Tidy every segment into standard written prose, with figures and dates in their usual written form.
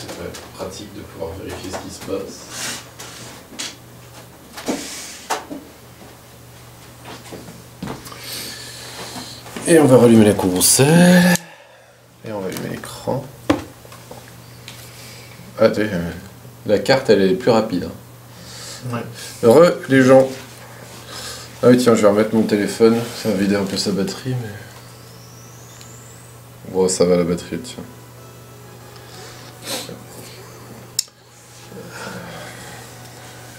c'est pratique de pouvoir vérifier ce qui se passe. Et on va rallumer la console. Et on va allumer l'écran. Ah, la carte, elle est plus rapide. Ouais. Heureux, les gens. Ah oui, tiens, je vais remettre mon téléphone. Ça va vider un peu sa batterie, mais... Bon, ça va la batterie, tiens.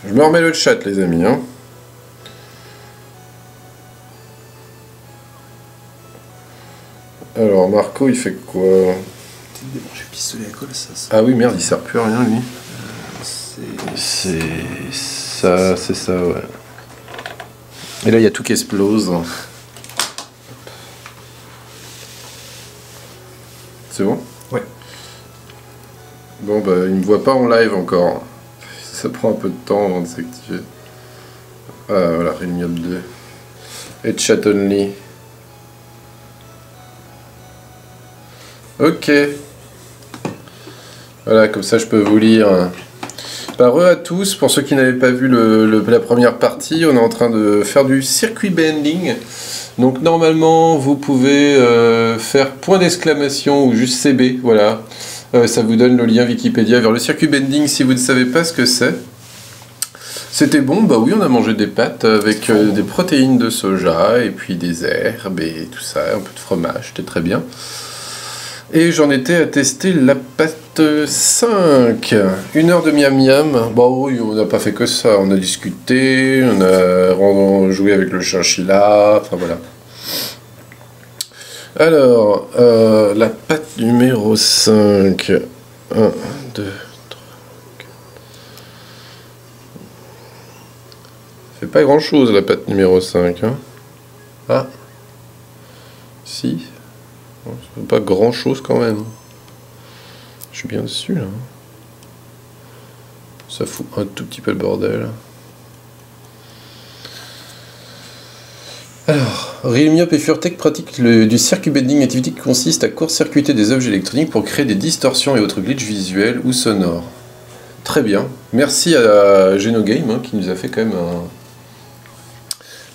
Je me remets le chat, les amis. Hein. Alors, Marco, il fait quoi? J'ai débranché le pistolet à colle, ça. Ah oui, merde, il sert plus à rien, lui. C'est ça, ouais. Et là, il y a tout qui explose. C'est bon? Ouais. Bon, bah, il me voit pas en live encore. Ça prend un peu de temps avant de s'activer. Ah, voilà, Realmium 2. Et chat only. Ok. Voilà, comme ça je peux vous lire. Re à tous, pour ceux qui n'avaient pas vu la première partie, on est en train de faire du circuit bending. Donc normalement vous pouvez faire point d'exclamation ou juste CB, voilà. Ça vous donne le lien Wikipédia vers le circuit bending si vous ne savez pas ce que c'est. C'était bon, bah oui, on a mangé des pâtes avec des protéines de soja et puis des herbes et tout ça, un peu de fromage, c'était très bien. Et j'en étais à tester la pâte 5. 1 heure de miam miam. Bon oui, on n'a pas fait que ça. On a discuté, on a joué avec le chinchilla, enfin voilà. Alors, la pâte numéro 5. 1, 2, 3, 4. Fait pas grand chose la pâte numéro 5. Hein. Ah. Si. C'est pas grand chose quand même. Je suis bien dessus là. Ça fout un tout petit peu le bordel. Alors, Realmiop et Furtek pratiquent du circuit bending, activité qui consiste à court-circuiter des objets électroniques pour créer des distorsions et autres glitches visuels ou sonores. Très bien. Merci à Genogame hein, qui nous a fait quand même un...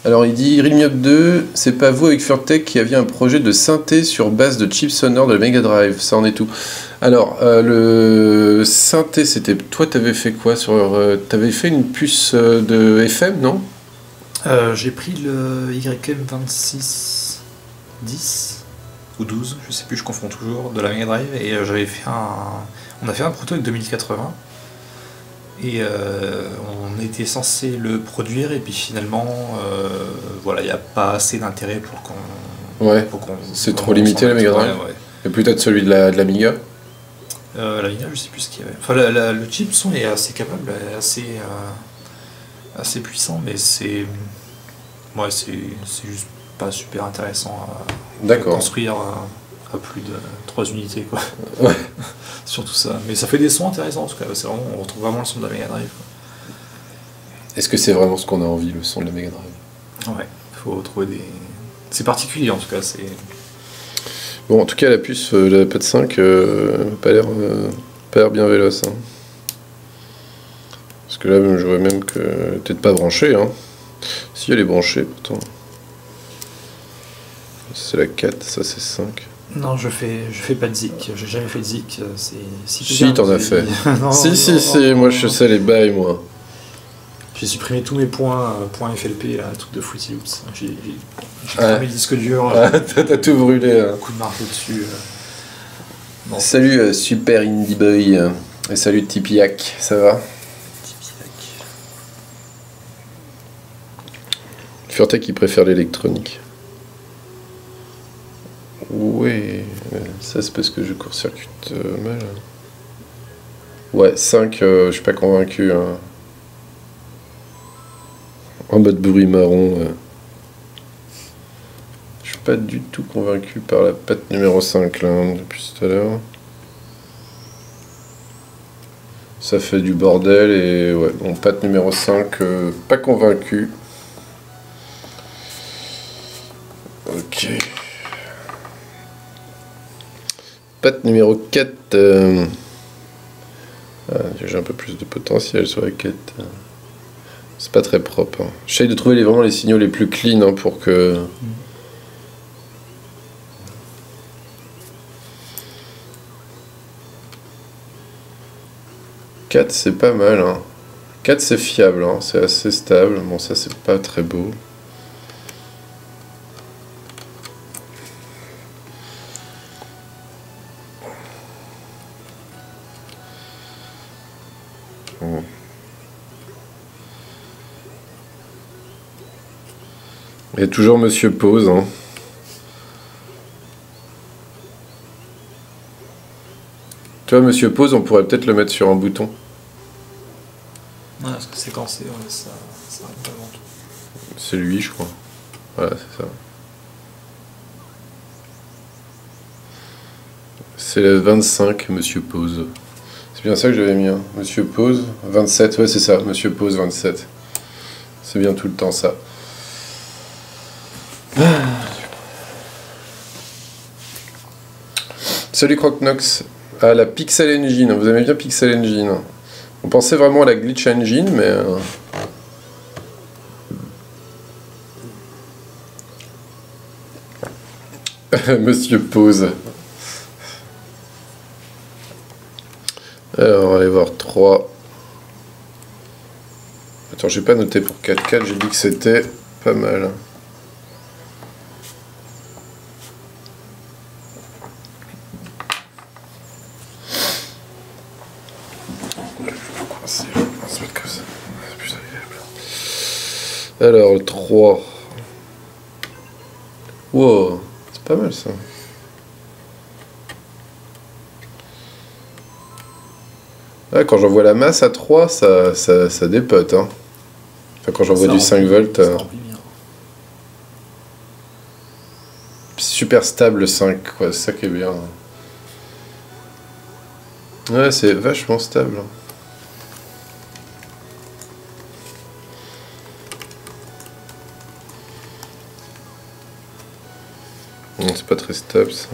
Alors il dit Realmiop 2, c'est pas vous avec Furtek qui aviez un projet de synthé sur base de chips sonores de la Mega Drive, ça en est tout. Alors le synthé, c'était toi, t'avais fait quoi sur t'avais fait une puce de FM, non? J'ai pris le YM2610 ou 12, je sais plus, je confonds toujours, de la Mega Drive et j'avais fait on a fait un proto avec 2080. Et on était censé le produire et puis finalement voilà, il n'y a pas assez d'intérêt pour qu'on... Ouais, c'est trop limité la Mega Drive. Ouais. Et peut-être celui de l'Amiga. L'Amiga, je sais plus ce qu'il y avait. Enfin, le chip son est assez capable, assez puissant, mais c'est... Ouais, c'est juste pas super intéressant à construire à plus de 3 unités quoi. Ouais. Surtout ça. Mais ça fait des sons intéressants en tout cas. C'est vraiment, on retrouve vraiment le son de la Mega Drive. Est-ce que c'est vraiment ce qu'on a envie, le son de la Mega Drive? Ouais, il faut trouver des... C'est particulier en tout cas. Bon, en tout cas, la puce, la pâte 5, pas l'air bien véloce. Hein. Parce que là, je vois même que peut-être pas branchée. Hein. Si, elle est branchée pourtant. C'est la 4, ça c'est 5. Non, je fais pas de zik, j'ai jamais fait de zik. Si, t'en as fait. Non, si, moi je sais les bails, moi. J'ai supprimé tous mes points FLP, là, le truc de Fruity Loops. J'ai cramé le disque dur. T'as tout brûlé. Un coup de marteau dessus. Non. Salut Super Indie Boy. Et salut Tipiak, ça va? Tipiak. Furtek qui préfère l'électronique. Ouais, ça c'est parce que je court-circuite mal. Ouais, 5, je suis pas convaincu. Hein. En mode bruit marron. Je suis pas du tout convaincu par la patte numéro 5 là, hein, depuis tout à l'heure. Ça fait du bordel et ouais, bon, patte numéro 5, pas convaincu. Ok. Patte numéro 4. j'ai un peu plus de potentiel sur la quête. C'est pas très propre. Hein. J'essaye de trouver vraiment les signaux les plus clean hein, pour que... 4 c'est pas mal. Hein. 4 c'est fiable, hein. C'est assez stable. Bon ça c'est pas très beau. Bon. Il y a toujours Monsieur Pause. Hein. Tu vois, Monsieur Pause, on pourrait peut-être le mettre sur un bouton. Ouais, parce que séquencé, ouais, ça arrive pas avant tout. C'est lui, je crois. Voilà, c'est ça. C'est le 25, Monsieur Pause. C'est bien ça que j'avais mis, hein. Monsieur Pause, 27, ouais, c'est ça, Monsieur Pause, 27. C'est bien tout le temps ça. Salut Crocnox. Ah, la Pixel Engine, vous aimez bien Pixel Engine. On pensait vraiment à la Glitch Engine, mais... Monsieur Pause. Alors, on va aller voir 3. Attends, j'ai pas noté pour 4-4, j'ai dit que c'était pas mal. Alors, le 3. Wow, c'est pas mal ça. Ah, quand j'envoie la masse à 3, ça dépote. Hein. Enfin, quand j'envoie du 5 volts. Super stable le 5, quoi. C'est ça qui est bien. Ouais, c'est vachement stable. C'est pas très stable ça.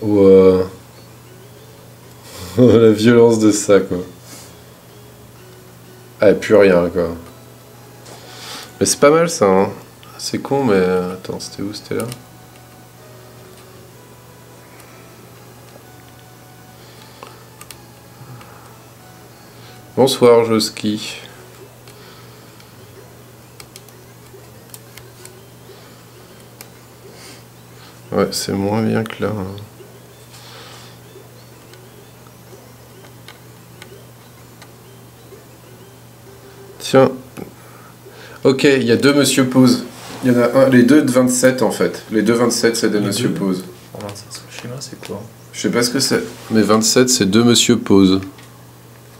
Ouah. La violence de ça quoi. Ah, plus rien quoi. Mais c'est pas mal ça hein. C'est con mais... Attends, c'était où? C'était là? Bonsoir Joski. Ouais, c'est moins bien que là. Hein. Tiens. Ok, il y a deux Monsieur Pause. Il y en a un, les deux de 27 en fait. Les deux 27 c'est des Monsieur Pause. Oh, le schéma c'est quoi? Je sais pas ce que c'est. Mais 27 c'est deux Monsieur Pause.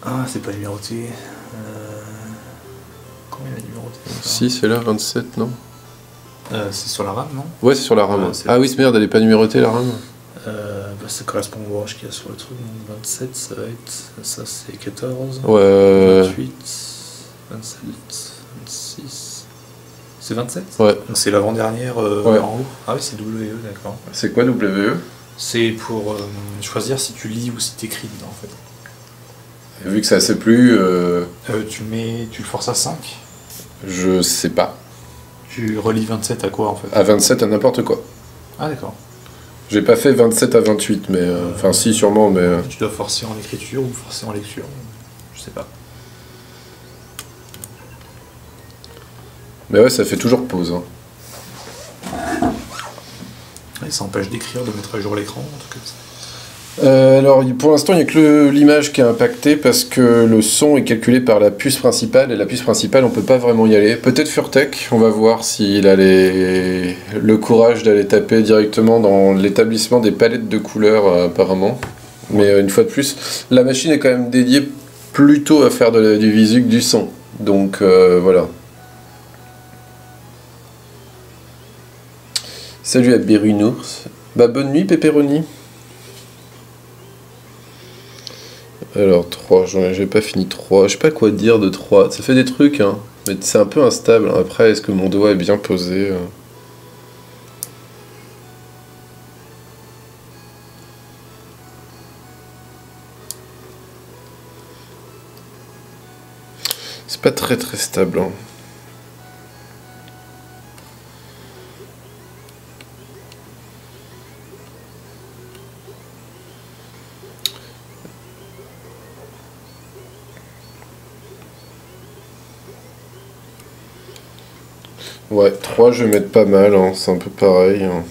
Ah, c'est pas numéroté. Combien il a numéroté? Si, c'est là, 27, non? C'est sur la RAM, non? Ouais, c'est sur la RAM. Ah oui, merde, elle est pas numérotée, la RAM? Ça correspond au branche qu'il y a sur le truc. Donc 27, ça va être... Ça, c'est 14. Ouais. 28, 27, 26... C'est 27? Ouais. Donc c'est l'avant-dernière ouais. En haut. Ah oui, c'est WE, d'accord. C'est quoi WE? C'est pour choisir si tu lis ou si tu écris dedans, en fait. Vu que ça c'est plus... tu le forces à 5. Je sais pas. Tu relis 27 à quoi en fait? À 27 à n'importe quoi. Ah d'accord. J'ai pas fait 27 à 28, mais... Enfin si, sûrement, mais... Tu dois forcer en écriture ou forcer en lecture. Je sais pas. Mais ouais, ça fait toujours pause. Hein. Et ça empêche d'écrire, de mettre à jour l'écran, un truc comme ça. Alors pour l'instant il n'y a que l'image qui est impactée parce que le son est calculé par la puce principale et la puce principale on peut pas vraiment y aller. Peut-être Furtech, on va voir s'il a le courage d'aller taper directement dans l'établissement des palettes de couleurs apparemment. Mais une fois de plus, la machine est quand même dédiée plutôt à faire du visu que du son. Donc voilà. Salut à Berunours. Bah bonne nuit Pepperoni. Alors 3, j'ai pas fini 3, je sais pas quoi dire de 3, ça fait des trucs hein, mais c'est un peu instable, après est-ce que mon doigt est bien posé C'est pas très très stable. Hein. Ouais, 3 je vais mettre pas mal, hein. C'est un peu pareil. Hein.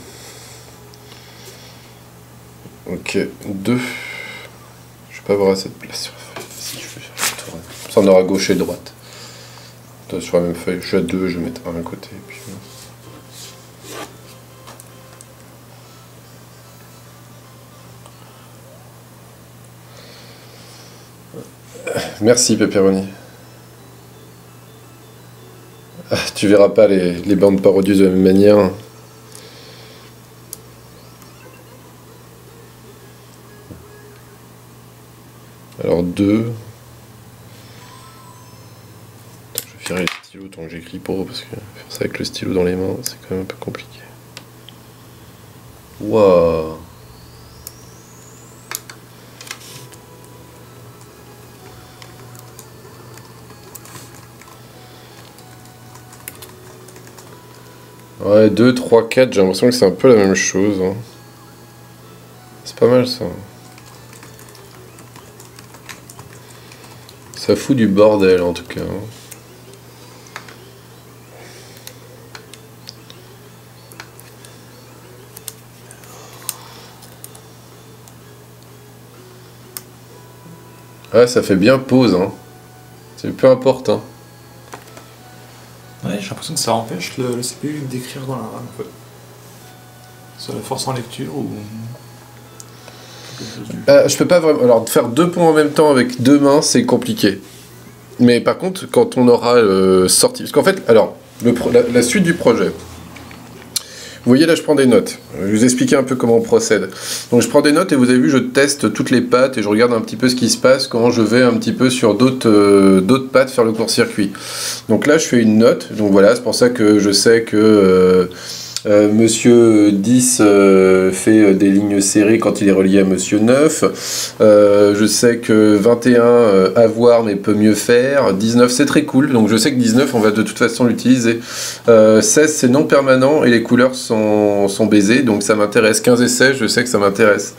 Ok, 2. Je vais pas avoir assez de place sur la feuille. Si je vais faire le tour. Ça en aura gauche et droite. Sur la même feuille, je suis à 2, je vais mettre un à côté. Puis... Merci Pepperoni. Ah, tu verras pas les bandes parodieuses de la même manière. Alors 2. Je vais virer les stylos tant que j'écris pour parce que faire ça avec le stylo dans les mains, c'est quand même un peu compliqué. Waouh. Ouais, 2, 3, 4, j'ai l'impression que c'est un peu la même chose. Hein. C'est pas mal ça. Ça fout du bordel en tout cas. Ouais, ça fait bien pause. Hein. C'est peu importe. Hein. Ouais, j'ai l'impression que ça empêche le CPU d'écrire dans la RAM un peu. Ça la force en lecture ou... Je peux pas vraiment... Alors, faire 2 ponts en même temps avec 2 mains, c'est compliqué. Mais par contre, quand on aura sorti... Parce qu'en fait, alors, la suite du projet... Vous voyez, là, je prends des notes. Je vais vous expliquer un peu comment on procède. Donc, je prends des notes et vous avez vu, je teste toutes les pattes et je regarde un petit peu ce qui se passe quand je vais un petit peu sur d'autres pattes faire le court-circuit. Donc là, je fais une note. Donc voilà, c'est pour ça que je sais que Monsieur 10 fait des lignes serrées quand il est relié à Monsieur 9. Je sais que 21 avoir mais peut mieux faire. 19 c'est très cool, donc je sais que 19 on va de toute façon l'utiliser. 16 c'est non permanent et les couleurs sont baisées, donc ça m'intéresse. 15 et 16 je sais que ça m'intéresse.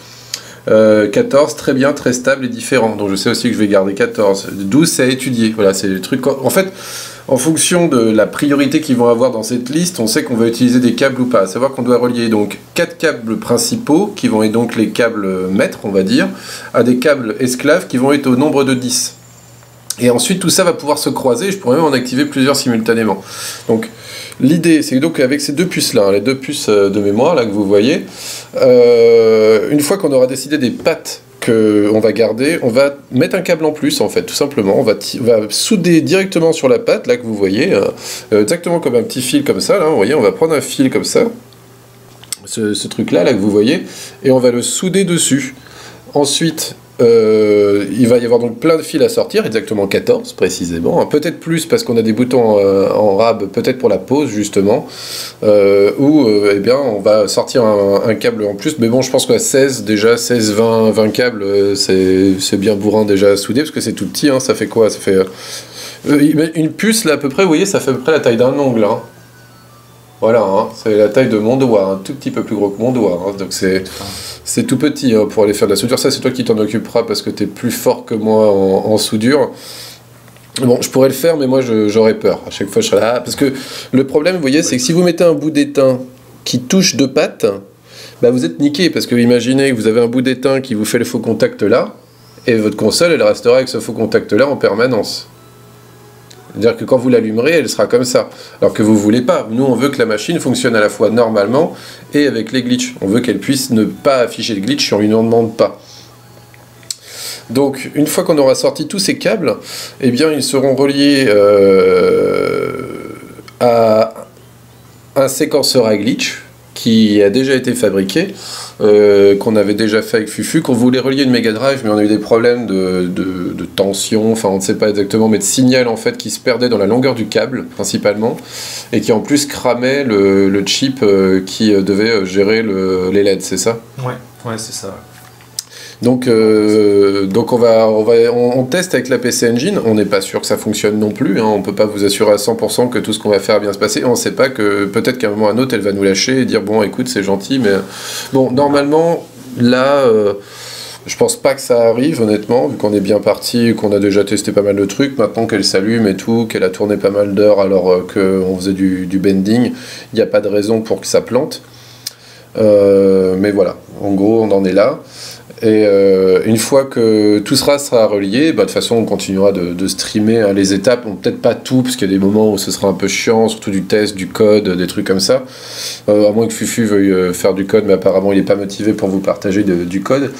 14 très bien, très stable et différent, donc je sais aussi que je vais garder 14. 12 c'est à étudier, voilà c'est le truc. En fait, en fonction de la priorité qu'ils vont avoir dans cette liste, on sait qu'on va utiliser des câbles ou pas. À savoir qu'on doit relier donc 4 câbles principaux, qui vont être donc les câbles maîtres, on va dire, à des câbles esclaves qui vont être au nombre de 10. Et ensuite, tout ça va pouvoir se croiser, et je pourrais même en activer plusieurs simultanément. Donc, l'idée, c'est que donc avec ces 2 puces-là, hein, les 2 puces de mémoire là que vous voyez, une fois qu'on aura décidé des pattes qu'on va garder, on va mettre un câble en plus en fait, tout simplement. On va souder directement sur la patte, là que vous voyez, exactement comme un petit fil comme ça, là, vous voyez, on va prendre un fil comme ça, ce truc-là, là que vous voyez, et on va le souder dessus. Ensuite, il va y avoir donc plein de fils à sortir, exactement 14 précisément, hein, peut-être plus parce qu'on a des boutons en rab, peut-être pour la pause justement, ou eh bien on va sortir un câble en plus, mais bon je pense qu'à 16 déjà, 16, 20 câbles, c'est bien bourrin déjà à souder, parce que c'est tout petit, hein, ça fait quoi, ça fait une puce là à peu près, vous voyez, ça fait à peu près la taille d'un ongle, hein. Voilà, hein, c'est la taille de mon doigt, un tout petit peu plus gros que mon doigt, hein, donc c'est tout petit hein, pour aller faire de la soudure. Ça, c'est toi qui t'en occuperas parce que t'es plus fort que moi en soudure. Bon, je pourrais le faire, mais moi j'aurais peur. À chaque fois, je serais là. Parce que le problème, vous voyez, c'est que si vous mettez un bout d'étain qui touche 2 pattes, bah vous êtes niqué. Parce que imaginez que vous avez un bout d'étain qui vous fait le faux contact là, et votre console, elle restera avec ce faux contact là en permanence. C'est-à-dire que quand vous l'allumerez, elle sera comme ça. Alors que vous ne voulez pas. Nous, on veut que la machine fonctionne à la fois normalement et avec les glitches. On veut qu'elle puisse ne pas afficher le glitch si on ne lui en demande pas. Donc, une fois qu'on aura sorti tous ces câbles, eh bien, ils seront reliés à un séquenceur à glitch qui a déjà été fabriqué, qu'on avait déjà fait avec Fufu, qu'on voulait relier une Mega Drive, mais on a eu des problèmes de tension, enfin on ne sait pas exactement, mais de signal en fait qui se perdait dans la longueur du câble principalement, et qui en plus cramait le chip qui devait gérer les LED, c'est ça ? Ouais, c'est ça. Donc on teste avec la PC Engine, on n'est pas sûr que ça fonctionne non plus, hein, on peut pas vous assurer à 100% que tout ce qu'on va faire va bien se passer, on sait pas que peut-être qu'à un moment ou à un autre elle va nous lâcher et dire bon écoute c'est gentil, mais bon normalement là je pense pas que ça arrive honnêtement, vu qu'on est bien parti, qu'on a déjà testé pas mal de trucs, maintenant qu'elle s'allume et tout, qu'elle a tourné pas mal d'heures alors qu'on faisait du bending, il n'y a pas de raison pour que ça plante. Mais voilà, en gros on en est là. Et une fois que tout sera relié, bah, de toute façon on continuera de streamer hein, les étapes, bon, peut-être pas tout, parce qu'il y a des moments où ce sera un peu chiant, surtout du test, du code, des trucs comme ça. À moins que Fufu veuille faire du code, mais apparemment il n'est pas motivé pour vous partager du code.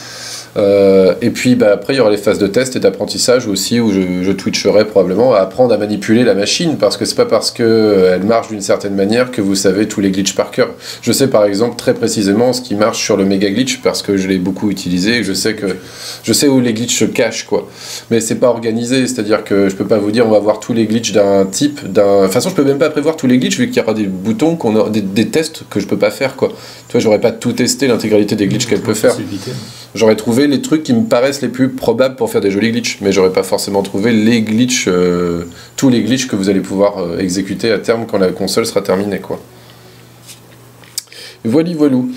Et puis bah, après il y aura les phases de test et d'apprentissage aussi où je twitcherai probablement à apprendre à manipuler la machine parce que c'est pas parce qu'elle marche d'une certaine manière que vous savez tous les glitches par cœur. Je sais par exemple très précisément ce qui marche sur le méga glitch parce que je l'ai beaucoup utilisé et je sais où les glitches se cachent quoi. Mais c'est pas organisé, c'est-à-dire que je peux pas vous dire on va voir tous les glitches d'un type, de toute façon je peux même pas prévoir tous les glitches vu qu'il y aura des boutons des tests que je peux pas faire quoi. Tu vois j'aurais pas tout testé l'intégralité des glitches qu'elle peut faire. J'aurais trouvé les trucs qui me paraissent les plus probables pour faire des jolis glitches, mais j'aurais pas forcément trouvé les glitches, tous les glitches que vous allez pouvoir exécuter à terme quand la console sera terminée, quoi. Voilà, voilou.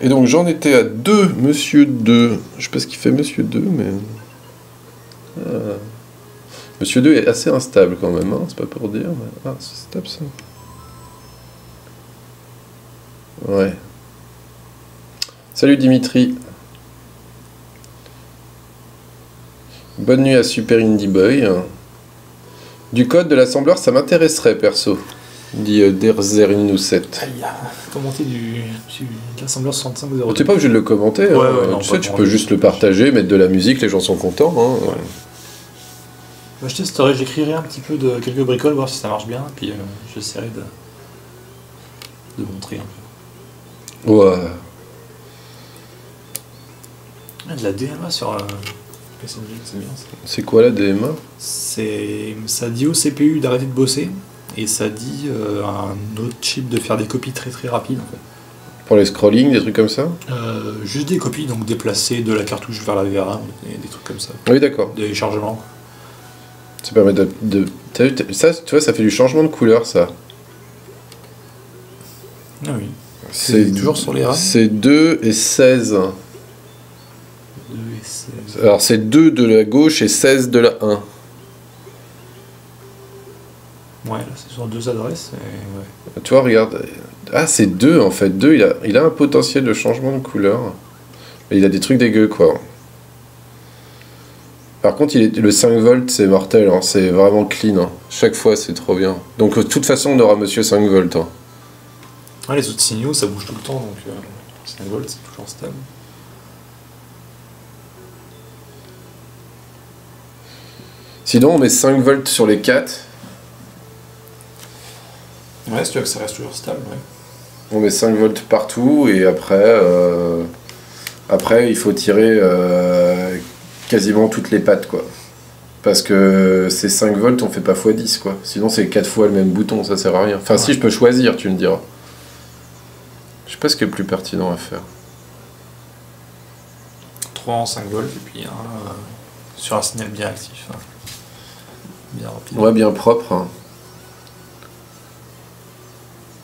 Et donc j'en étais à 2, Monsieur 2. Je sais pas ce qu'il fait Monsieur 2, mais... Monsieur 2 est assez instable quand même, hein, c'est pas pour dire, mais... Ah, c'est stable ça. Ouais. Salut Dimitri. Bonne nuit à Super Indie Boy. Du code de l'assembleur, ça m'intéresserait perso, dit Derzerinous7. Commenter de l'assembleur 6502. T'es pas obligé de le commenter, ouais, hein. Non, tu sais, tu peux juste le partager, mettre de la musique, les gens sont contents. Hein. Ouais. Moi, je testerai, j'écrirai un petit peu de quelques bricoles, voir si ça marche bien, puis j'essaierai de montrer un peu. Ouais. De la DMA sur PC Engine, c'est bien ça. C'est quoi la DMA? Ça dit au CPU d'arrêter de bosser et ça dit à un autre chip de faire des copies très très rapides en fait. Pour les scrolling, des trucs comme ça? Juste des copies, donc déplacer de la cartouche vers la VRAM, des trucs comme ça. Oui, d'accord. Des chargements. Ça permet T'as vu, ça, tu vois, ça fait du changement de couleur, ça. Ah oui. C'est toujours sur les RAM? C'est 2 et 16. 2 et 16. Alors c'est 2 de la gauche et 16 de la 1. Ouais, là c'est sur 2 adresses. Et ouais. Tu vois, regarde. Ah, c'est 2 en fait. 2, il a un potentiel de changement de couleur. Mais il a des trucs dégueux, quoi. Par contre, le 5 volts, c'est mortel. Hein. C'est vraiment clean. Hein. Chaque fois, c'est trop bien. Donc, de toute façon, on aura Monsieur 5 volts. Hein. Ah, les autres signaux, ça bouge tout le temps. Donc 5 volts, c'est toujours stable. Sinon, on met 5 volts sur les 4. Ouais, si tu veux que ça reste toujours stable, ouais. On met 5 volts partout et après il faut tirer quasiment toutes les pattes quoi. Parce que ces 5 volts on fait pas x10 quoi. Sinon c'est 4 fois le même bouton, ça sert à rien. Enfin si je peux choisir, tu me diras. Je sais pas ce qui est le plus pertinent à faire. 3 en 5 volts et puis sur un signal bien actif. Hein. Bien rapide. Ouais, bien propre. Hein.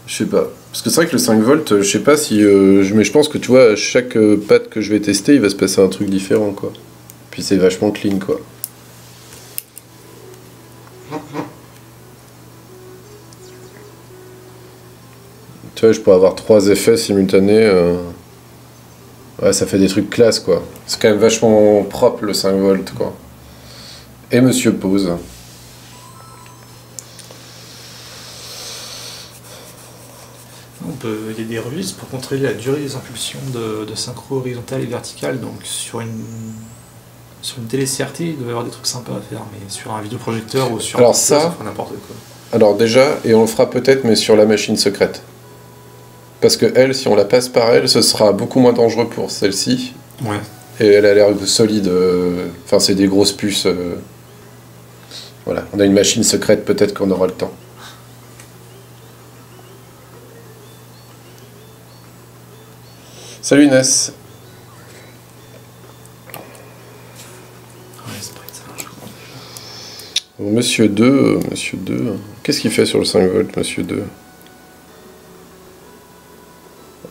Je sais pas. Parce que c'est vrai que le 5 volts, je sais pas si... mais je pense que tu vois, à chaque patte que je vais tester, il va se passer un truc différent, quoi. Puis c'est vachement clean, quoi. Tu vois, je pourrais avoir 3 effets simultanés. Ouais, ça fait des trucs classe, quoi. C'est quand même vachement propre, le 5 volts, quoi. Et Monsieur Pause. Il y a des registres pour contrôler la durée des impulsions de synchro horizontale et verticale. Donc sur une télé CRT, il doit y avoir des trucs sympas à faire, mais sur un vidéoprojecteur ou sur alors un ça fera n'importe quoi. Alors déjà, et on le fera peut-être, mais sur la machine secrète. Parce que elle, si on la passe par elle, ce sera beaucoup moins dangereux pour celle-ci. Ouais. Et elle a l'air solide. Enfin, c'est des grosses puces. Voilà, on a une machine secrète, peut-être qu'on aura le temps. Salut Inès. Monsieur 2, Monsieur 2. Qu'est-ce qu'il fait sur le 5 volts, Monsieur 2?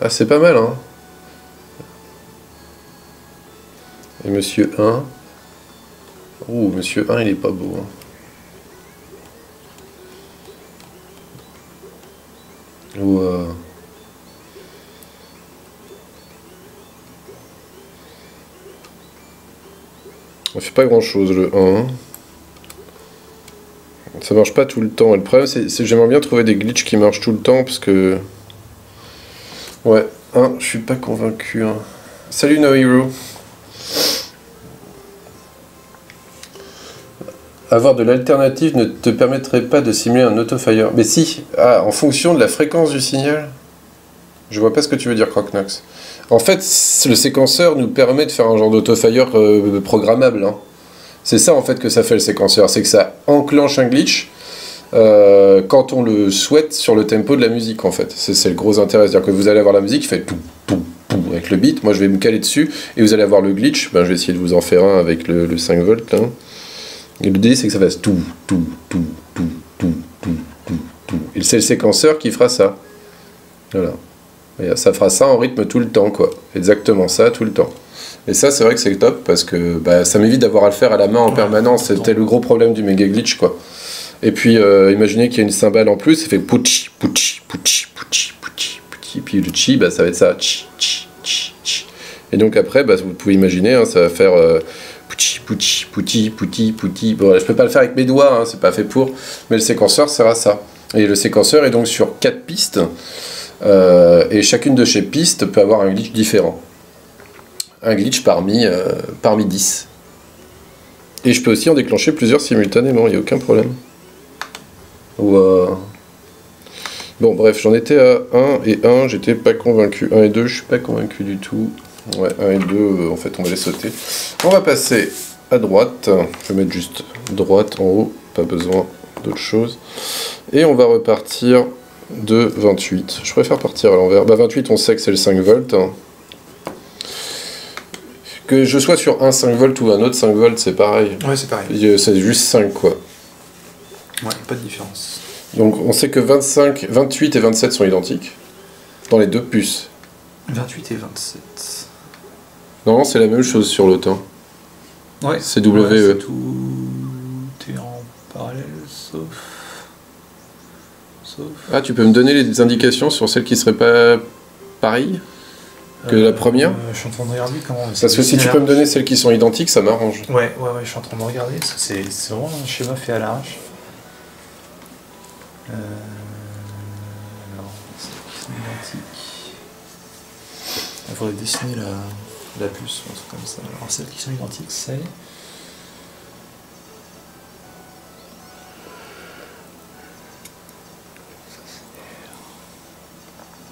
Ah, c'est pas mal, hein. Et Monsieur 1. Oh, Monsieur 1, il est pas beau, hein. Wow. On fait pas grand chose le 1. Ça marche pas tout le temps. Et le problème c'est que j'aimerais bien trouver des glitches qui marchent tout le temps parce que... Ouais, 1, je suis pas convaincu. Hein. Salut No Hero. Avoir de l'alternative ne te permettrait pas de simuler un autofire. Mais si, ah, en fonction de la fréquence du signal. Je vois pas ce que tu veux dire, Crocnox. En fait, le séquenceur nous permet de faire un genre d'autofire programmable. Hein. C'est ça en fait que ça fait le séquenceur, c'est que ça enclenche un glitch quand on le souhaite sur le tempo de la musique en fait. C'est le gros intérêt, c'est-à-dire que vous allez avoir la musique qui fait tout, tout, tout avec le beat, moi je vais me caler dessus et vous allez avoir le glitch, ben, je vais essayer de vous en faire un avec le 5 volts. Là. Et l'idée c'est que ça fasse tout, tout, tout, tout, tout, tout, tout, tout. Et c'est le séquenceur qui fera ça. Voilà. Et ça fera ça en rythme tout le temps, quoi. Exactement ça, tout le temps. Et ça, c'est vrai que c'est top, parce que bah, ça m'évite d'avoir à le faire à la main en permanence. C'était le gros problème du méga glitch, quoi. Et puis, imaginez qu'il y a une cymbale en plus, ça fait pouchi, pouchi, pouchi, pouchi, pouchi, pouchi. Et puis le chi, bah, ça va être ça. Chi, chi, chi, chi. Et donc après, bah, vous pouvez imaginer, hein, ça va faire pouchi, pouchi, pouti, pouti, pouti. Bon, je peux pas le faire avec mes doigts, hein, c'est pas fait pour. Mais le séquenceur sert à ça. Et le séquenceur est donc sur 4 pistes. Et chacune de ces pistes peut avoir un glitch différent. Un glitch parmi 10. Et je peux aussi en déclencher plusieurs simultanément, il n'y a aucun problème. Wow. Bon bref, j'en étais à 1 et 1, j'étais pas convaincu. 1 et 2, je suis pas convaincu du tout. Ouais, 1 et 2, en fait on va les sauter. On va passer à droite. Je vais mettre juste droite en haut, pas besoin d'autre chose. Et on va repartir de 28. Je préfère partir à l'envers. Bah 28, on sait que c'est le 5 volts. Hein. Que je sois sur un 5 volts ou un autre 5 volts, c'est pareil. Ouais, c'est pareil. C'est juste 5, quoi. Ouais, pas de différence. Donc on sait que 25, 28 et 27 sont identiques. Dans les deux puces. 28 et 27. Non, c'est la même chose sur l'autre. Hein. Ouais. C'est WE. Ouais, tout est en parallèle, sauf... Ah, tu peux me donner les indications sur celles qui seraient pas pareilles que la première? Je suis en train de regarder comment... Parce que si tu peux me donner celles qui sont identiques, ça m'arrange. Ouais, je suis en train de regarder. C'est vraiment un schéma fait à l'arrache. Alors, celles qui sont identiques... Il faudrait dessiner la puce ou un truc comme ça. Alors, celles qui sont identiques, c'est...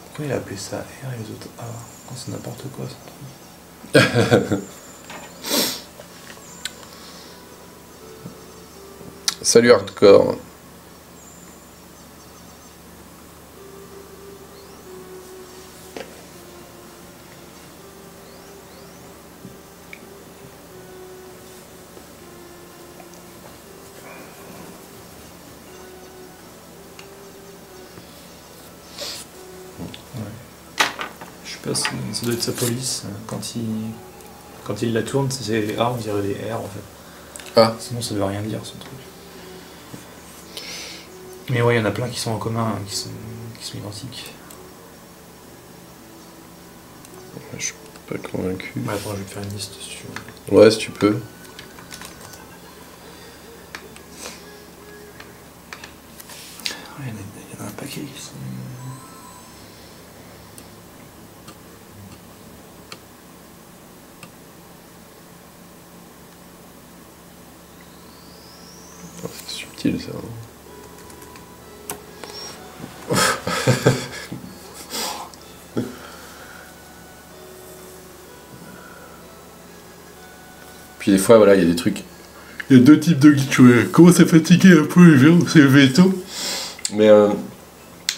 Pourquoi il a appelé ça R et les autres A? Quand c'est n'importe quoi, ça. Salut Hardcore. Ça doit être sa police. Quand il la tourne, c'est A, on dirait des R en fait. Ah. Sinon ça veut rien dire ce truc. Mais ouais, il y en a plein qui sont en commun, qui sont identiques. Je suis pas convaincu. Ouais, attends, je vais te faire une liste si tu veux. Ouais, si tu peux. Il y en a un paquet qui sont... C'est subtil ça. Puis des fois, voilà, il y a des trucs. Il y a deux types de glitch. Ouais. Comment ça fatiguer un peu les gens, c'est le veto. Mais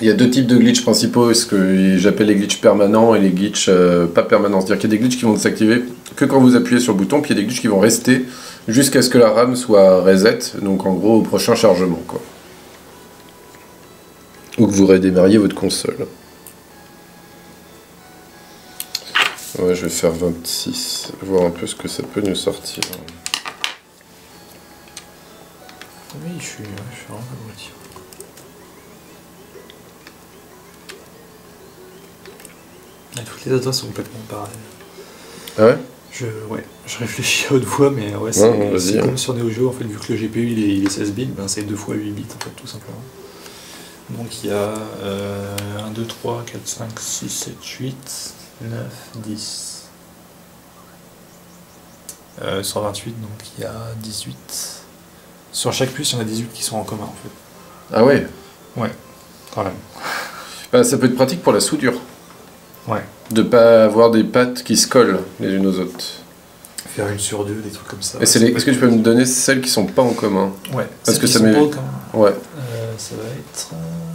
il Il y a deux types de glitches principaux, ce que j'appelle les glitches permanents et les glitches pas permanents. C'est-à-dire qu'il y a des glitches qui vont s'activer que quand vous appuyez sur le bouton, puis il y a des glitches qui vont rester jusqu'à ce que la RAM soit reset, donc en gros au prochain chargement, quoi. Ou que vous redémarriez votre console. Ouais, je vais faire 26, voir un peu ce que ça peut nous sortir. Oui, je suis vraiment pas moitié. Toutes les adresses sont complètement pareilles. Ah ouais? Je réfléchis à haute voix, mais ouais, c'est comme sur Neo Geo, en fait, vu que le GPU il est 16 bits, ben c'est 2 fois 8 bits, en fait, tout simplement. Donc il y a 1, 2, 3, 4, 5, 6, 7, 8, 9, 10. 128, donc il y a 18. Sur chaque puce, il y en a 18 qui sont en commun, en fait. Ah ouais? Ouais, quand même. Bah, ça peut être pratique pour la soudure. Ouais. De pas avoir des pattes qui se collent les unes aux autres. Faire une sur deux, des trucs comme ça. Est-ce que tu peux me donner celles qui sont pas en commun? Ouais. Parce que ça m'est. Ouais. Ça va être.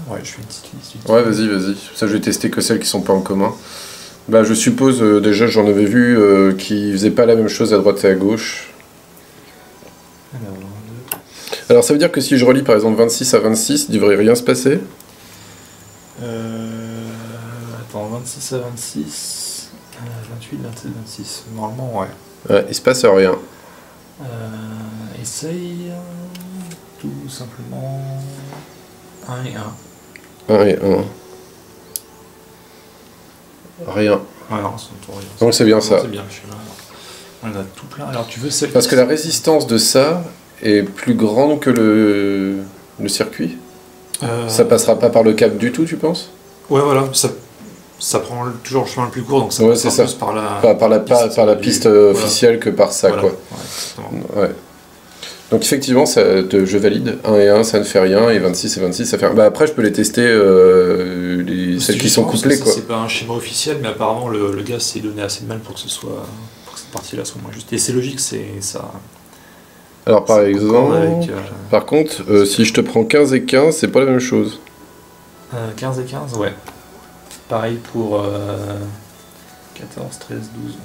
Ouais, je fais une petite liste. Ouais, vas-y. Ça, je vais tester que celles qui sont pas en commun. Bah, je suppose, déjà, j'en avais vu qui faisaient pas la même chose à droite et à gauche. Alors, ça veut dire que si je relis par exemple 26 à 26, il devrait rien se passer? Attends, 26 à 26, 28, 27, 26. Normalement, ouais. Ouais, il se passe rien. Essaye tout simplement 1 et 1. 1 et 1. Rien. Ouais, non, c'est rien. Donc c'est bien ça. C'est bien, on a tout plein. Alors tu veux celle. Parce que la résistance de ça est plus grande que le circuit. Ça passera pas par le câble du tout, tu penses? Ouais, voilà, ça prend toujours le chemin le plus court, donc ça ouais, passe plus par la piste officielle que par ça, voilà. quoi. Ouais. Donc effectivement, je valide. 1 et 1, ça ne fait rien, et 26 et 26, ça fait rien. Bah, après, je peux les tester, celles qui sont couplées, quoi. C'est pas un schéma officiel, mais apparemment, le gars s'est donné assez de mal pour que cette partie-là soit moins juste. Et c'est logique, c'est ça... Alors par exemple, par contre, si je te prends 15 et 15, c'est pas la même chose. 15 et 15, ouais. Pareil pour 14, 13, 12,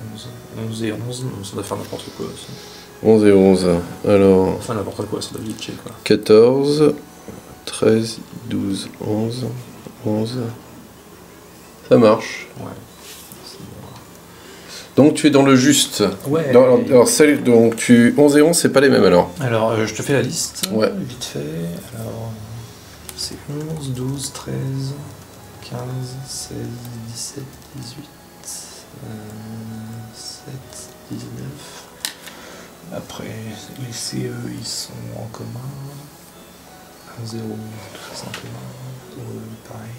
11 et 11, ça doit faire n'importe quoi aussi. 11 et 11, alors... Enfin n'importe quoi, ça doit glitcher quoi. 14, 13, 12, 11... Ça marche. Ouais. Donc tu es dans le juste. Ouais. Alors 11 et 11, c'est pas les mêmes alors. Alors je te fais la liste, ouais. Vite fait. Alors c'est 11, 12, 13, 15, 16, 17, 18, 7, 19. Après les CE ils sont en commun. 1, 0, tout ça en commun. Pareil.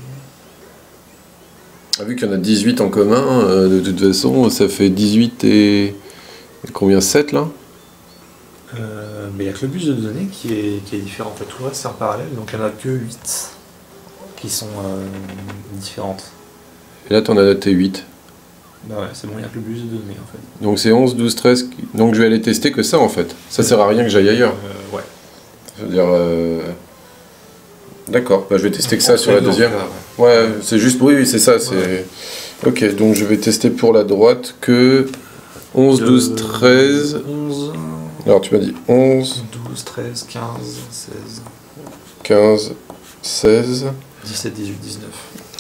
Vu qu'il y en a 18 en commun, de toute façon, ça fait 18 et combien, 7 là? Mais il n'y a que le bus de données qui est différent. En fait, tout le reste c'est en parallèle, donc il n'y en a que 8 qui sont différentes. Et là, t'en as noté 8. Bah ouais, c'est bon, il n'y a que le bus de données en fait. Donc c'est 11, 12, 13. Donc je vais aller tester que ça en fait. Ça sert à rien que j'aille ailleurs. Ouais. Je veux dire. D'accord, bah, je vais tester que ça sur la deuxième. Ouais, c'est juste. Oui, c'est ça. C'est... Ok, donc je vais tester pour la droite que 11, 12, 13. 11. Alors tu m'as dit 11, 12, 13, 15, 16. 15, 16. 17, 18, 19.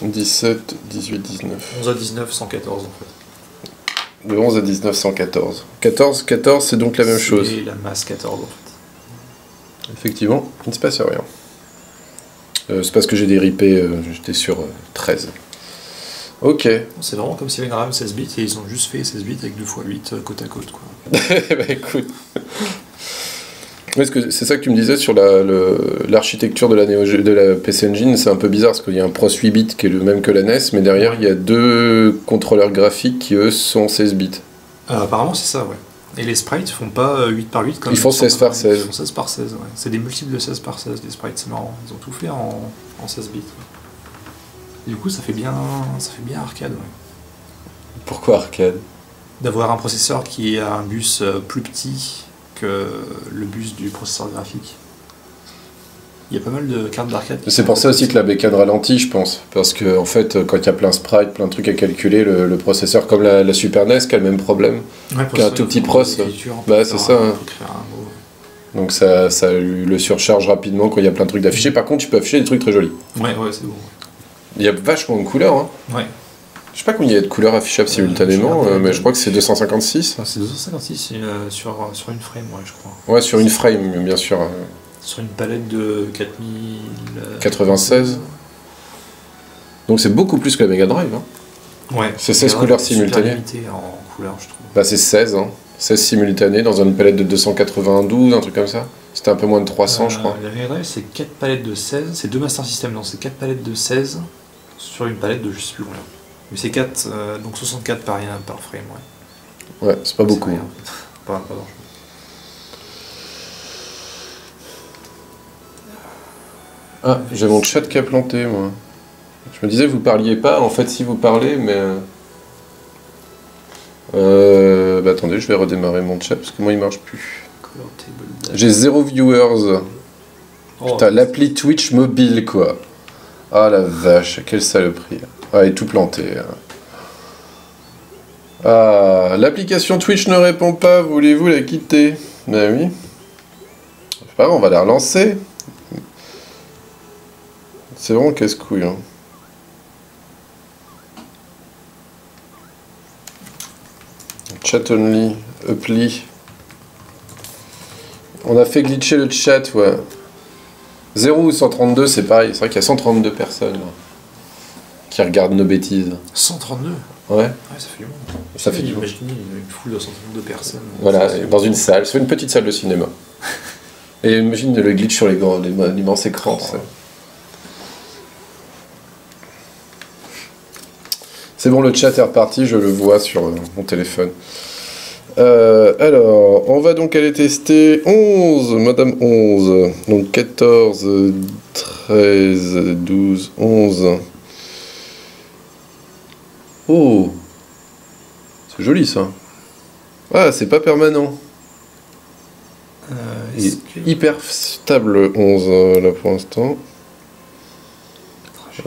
17, 18, 19. 11 à 19, 114 en fait. De 11 à 19, 114. 14, c'est donc la même chose. C'est la masse 14 en fait. Effectivement, il ne se passe rien. C'est parce que j'ai déripé, j'étais sur 13. Ok. C'est vraiment comme s'il y avait une RAM 16 bits et ils ont juste fait 16 bits avec 2 x 8 côte à côte. Quoi. Bah écoute. C'est ça que tu me disais sur l'architecture de la PC Engine, c'est un peu bizarre parce qu'il y a un Pros 8 bits qui est le même que la NES, mais derrière il y a deux contrôleurs graphiques qui eux sont 16 bits. Apparemment c'est ça, ouais. Et les sprites font pas 8 par 8 comme ils font 16 par 16. Ils font 16 par 16, ouais. C'est des multiples de 16 par 16 les sprites, c'est marrant. Ils ont tout fait en 16 bits. Ouais. Du coup ça fait bien arcade, ouais. Pourquoi arcade? D'avoir un processeur qui a un bus plus petit que le bus du processeur graphique. Il y a pas mal de cartes d'arcade. C'est pour ça aussi que la bécane ralentit, je pense. Parce que, en fait, quand il y a plein de sprites, plein de trucs à calculer, le processeur, comme la Super NES, qui a le même problème, qui a un tout petit pros. Bah, c'est ça. Hein. Donc ça le surcharge rapidement quand il y a plein de trucs d'afficher. Par contre, tu peux afficher des trucs très jolis. Ouais, c'est bon. Il y a vachement de couleurs. Hein. Ouais. Je sais pas combien il y a de couleurs affichables simultanément, mais je crois que c'est 256. C'est 256 sur une frame, ouais, je crois. Ouais, sur une frame, bien sûr. Sur une palette de 4096. Donc c'est beaucoup plus que la Mega Drive. Hein. Ouais. C'est 16 couleurs simultanées. Limité en couleurs, je trouve. Bah c'est 16, hein. 16 simultanées dans une palette de 292, un truc comme ça. C'était un peu moins de 300, je crois. La Mega Drive, c'est 4 palettes de 16, c'est 2 Master System, non, c'est 4 palettes de 16 sur une palette de je sais plus combien. Mais c'est 4, donc 64 par frame, ouais. Ouais, c'est pas beaucoup. Rien, pas dangereux. Ah, j'ai mon chat qui a planté, moi. Je me disais, vous parliez pas. En fait, si vous parlez, mais... bah attendez, je vais redémarrer mon chat, parce que moi, il marche plus. J'ai 0 viewers. Oh, putain, l'appli Twitch mobile, quoi. Ah, la vache, quelle saloperie. Ah, elle est tout planté. Ah, l'application Twitch ne répond pas, voulez-vous la quitter? Ben oui. C'est pas grave, on va la relancer. C'est vraiment casse-couille. Hein. Chat only, appli. On a fait glitcher le chat, ouais. 0 ou 132, c'est pareil. C'est vrai qu'il y a 132 personnes là, qui regardent nos bêtises. 132? Ouais. Ça fait du monde. Ça fait du monde. Imaginez une foule de 132 personnes. Voilà, dans une salle. C'est une petite salle de cinéma. Et imagine le glitch sur l'immense écran. Oh. C'est bon, le chat est reparti, je le vois sur mon téléphone. Alors, on va donc aller tester 11, Madame 11. Donc 14, 13, 12, 11. Oh, c'est joli ça. Ah, c'est pas permanent. Hyper stable 11 là pour l'instant.